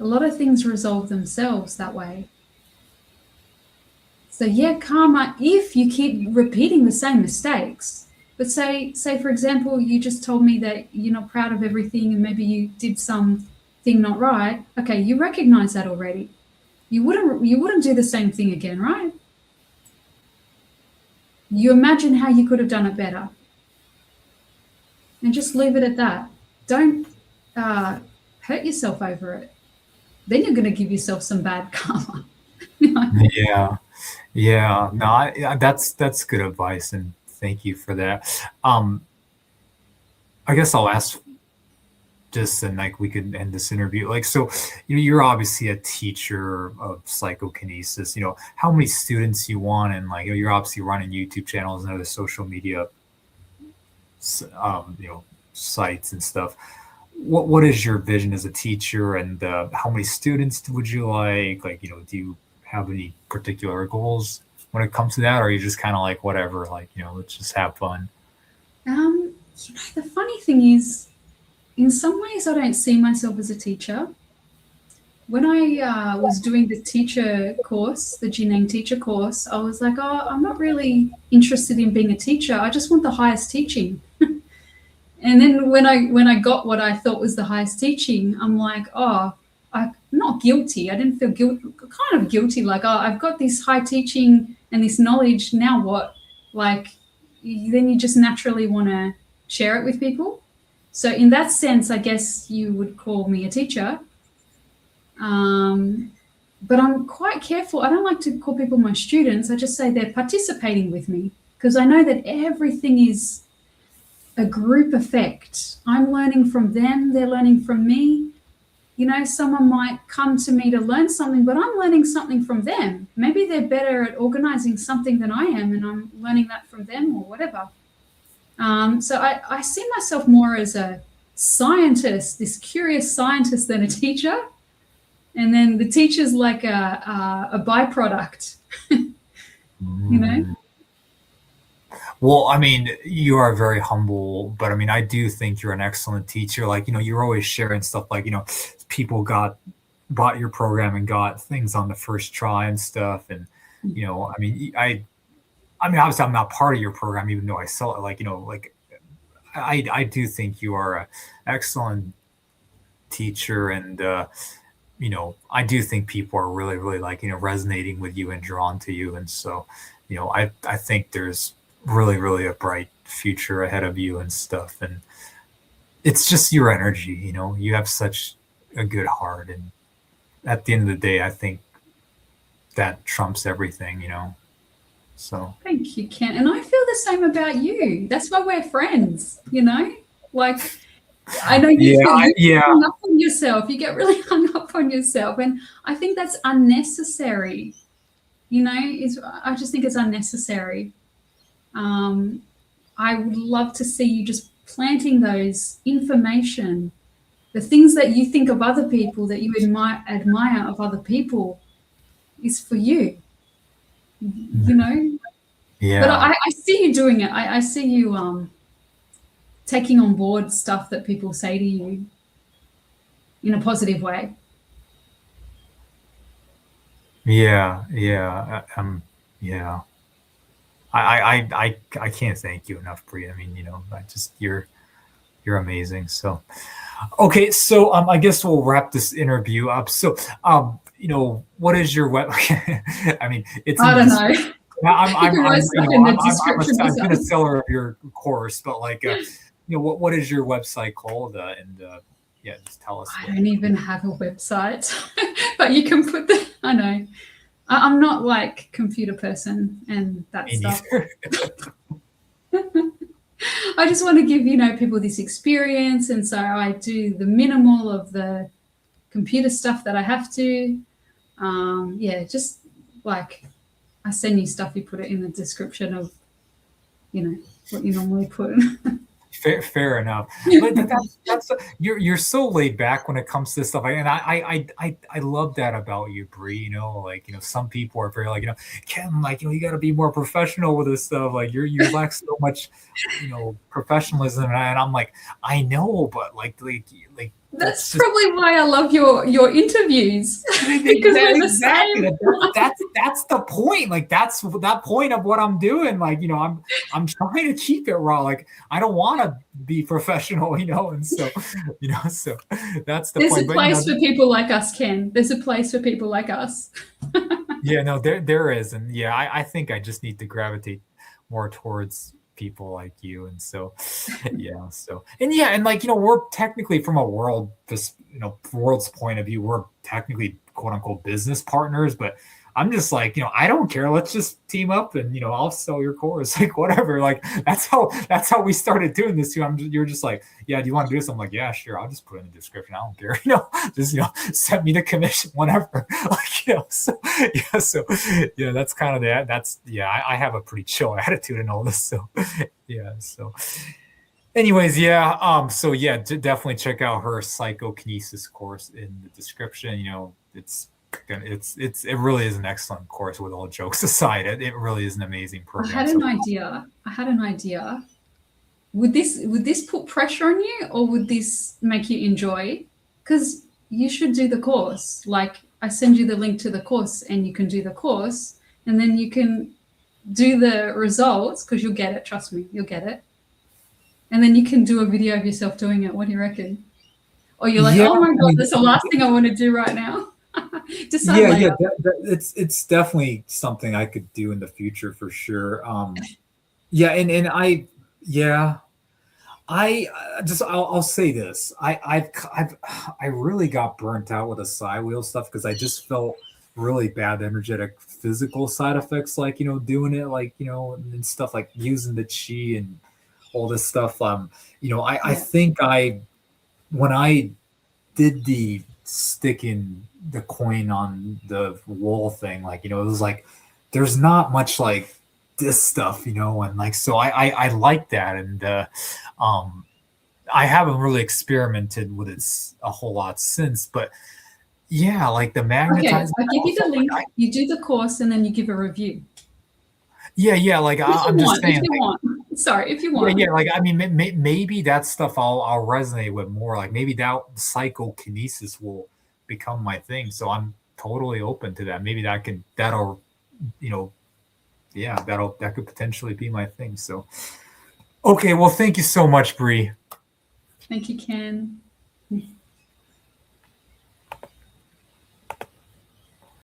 A lot of things resolve themselves that way. So yeah, karma, if you keep repeating the same mistakes. But say for example, you just told me that you're not proud of everything and maybe you did something not right. Okay, you recognize that already. You wouldn't do the same thing again, right? You imagine how you could have done it better. And just leave it at that. Don't hurt yourself over it. Then you're going to give yourself some bad karma. You know? Yeah. Yeah. No, that's good advice, and thank you for that. I guess I'll ask just, and like we could end this interview. Like, so, you know, you're obviously a teacher of psychokinesis. You know, how many students you want, and like, you're obviously running YouTube channels and other social media, you know, sites and stuff. What is your vision as a teacher, and how many students would you like? Like, you know, do you have any particular goals when it comes to that, or are you just kind of like whatever, like, you know, let's just have fun? You know, the funny thing is, in some ways, I don't see myself as a teacher. When I was doing the teacher course, the Jineng teacher course, I was like, oh, I'm not really interested in being a teacher. I just want the highest teaching. And then when I got what I thought was the highest teaching, I'm like, oh, I'm not guilty. I didn't feel kind of guilty, like, oh, I've got this high teaching and this knowledge. Now what? Like, then you just naturally want to share it with people. So in that sense, I guess you would call me a teacher. But I'm quite careful. I don't like to call people my students. I just say they're participating with me, because I know that everything is a group effect. I'm learning from them, they're learning from me. You know, someone might come to me to learn something, but I'm learning something from them. Maybe they're better at organizing something than I am, and I'm learning that from them, or whatever. So I see myself more as a scientist, this curious scientist, than a teacher. And then the teacher's like a byproduct, you know? Well, I mean, you are very humble, but I mean, I do think you're an excellent teacher. Like, you know, you're always sharing stuff like, you know, people bought your program and got things on the first try and stuff. And, you know, I mean, obviously I'm not part of your program, even though I sell it. Like, you know, like I do think you are an excellent teacher, and, you know, I do think people are really, really like, you know, resonating with you and drawn to you. And so, you know, I think there's really, really a bright future ahead of you and stuff. And it's just your energy, you know, you have such a good heart. And at the end of the day, I think that trumps everything, you know. So Thank you, Ken. And I feel the same about you. That's why we're friends, you know? Like, I know you yeah, feel you get yeah, hung up on yourself. You get really hung up on yourself. And I think that's unnecessary. You know, I just think it's unnecessary. Um, I would love to see you just planting those information, the things that you think of other people, that you admire of other people, is for you. You know, but yeah, I see you doing it. I see you taking on board stuff that people say to you in a positive way. yeah. Yeah. I can't thank you enough, Bree. I mean, you know, I just you're amazing. So okay, so I guess we'll wrap this interview up. So you know, what is your web? I mean, it's in I the don't know. description. You can write You stuff know, in the description I've been a yourself. seller of your course, but like, you know, what is your website called? And yeah, just tell us I what. don't even have a website, but you can put the. I know. I'm not like computer person and that Me stuff. neither. I just want to give people this experience, and so I do the minimal of the computer stuff that I have to. Yeah, just like I send you stuff, you put it in the description of what you normally put. Fair enough, but that's you're so laid back when it comes to this stuff, and I love that about you, Bree. You know, like you know, some people are very like you know, Kim, like you know, you got to be more professional with this stuff. Like you lack so much, you know, professionalism, and I'm like, I know, but like That's that's just probably why I love your interviews because we're the exactly same. that's the point. Like that's that point of what I'm doing. Like you know, I'm trying to keep it raw. Like I don't want to be professional, you know, and so you know, so that's the There's point. a But you know, place for people like us, Ken. There's a place for people like us. yeah, no, there is, and yeah, I think I just need to gravitate more towards people like you, and so yeah, so and yeah, and like you know, we're technically from a world, this you know, world's point of view, we're technically quote unquote business partners, but I'm just like you know, I don't care. Let's just team up, and you know, I'll sell your course, like whatever. Like that's how we started doing this too. You're just like, yeah, do you want to do this? I'm like, yeah, sure. I'll just put it in the description. I don't care. You know, just you know, send me the commission, whatever. Like you know, so yeah, so yeah, that's kind of that. That's yeah, I have a pretty chill attitude and all this. So yeah, so anyways, yeah, so yeah, definitely check out her psychokinesis course in the description. You know, it really is an excellent course. With all jokes aside, it really is an amazing I program. had So an idea. I had an idea. Would this put pressure on you, or would this make you enjoy? Because you should do the course. Like I send you the link to the course, and you can do the course, and then you can do the results because you'll get it. Trust me, you'll get it. And then you can do a video of yourself doing it. What do you reckon? Or you're like, yeah, oh my I god, mean, that's the last thing I want to do right now. Decide yeah, later. it's definitely something I could do in the future for sure. Yeah, and yeah, I'll say this. I really got burnt out with the side wheel stuff because I just felt really bad energetic physical side effects, like you know, doing it, like you know, and stuff like using the chi and all this stuff. You know, I Yeah. think when I did the sticking the coin on the wall thing, like you know, it was like there's not much like this stuff, you know, and like so I like that, and um I haven't really experimented with it a whole lot since, but yeah, like the Okay, magnetizing I'll give you the like link. You do the course, and then you give a review. yeah, like If you I'm just want, if saying, you like want. Sorry, if you yeah, want. like I mean, maybe that stuff I'll resonate with more. Like maybe that psychokinesis will become my thing. So I'm totally open to that. Maybe that'll you know yeah that could potentially be my thing. So okay, well, thank you so much, Bree. Thank you, Ken.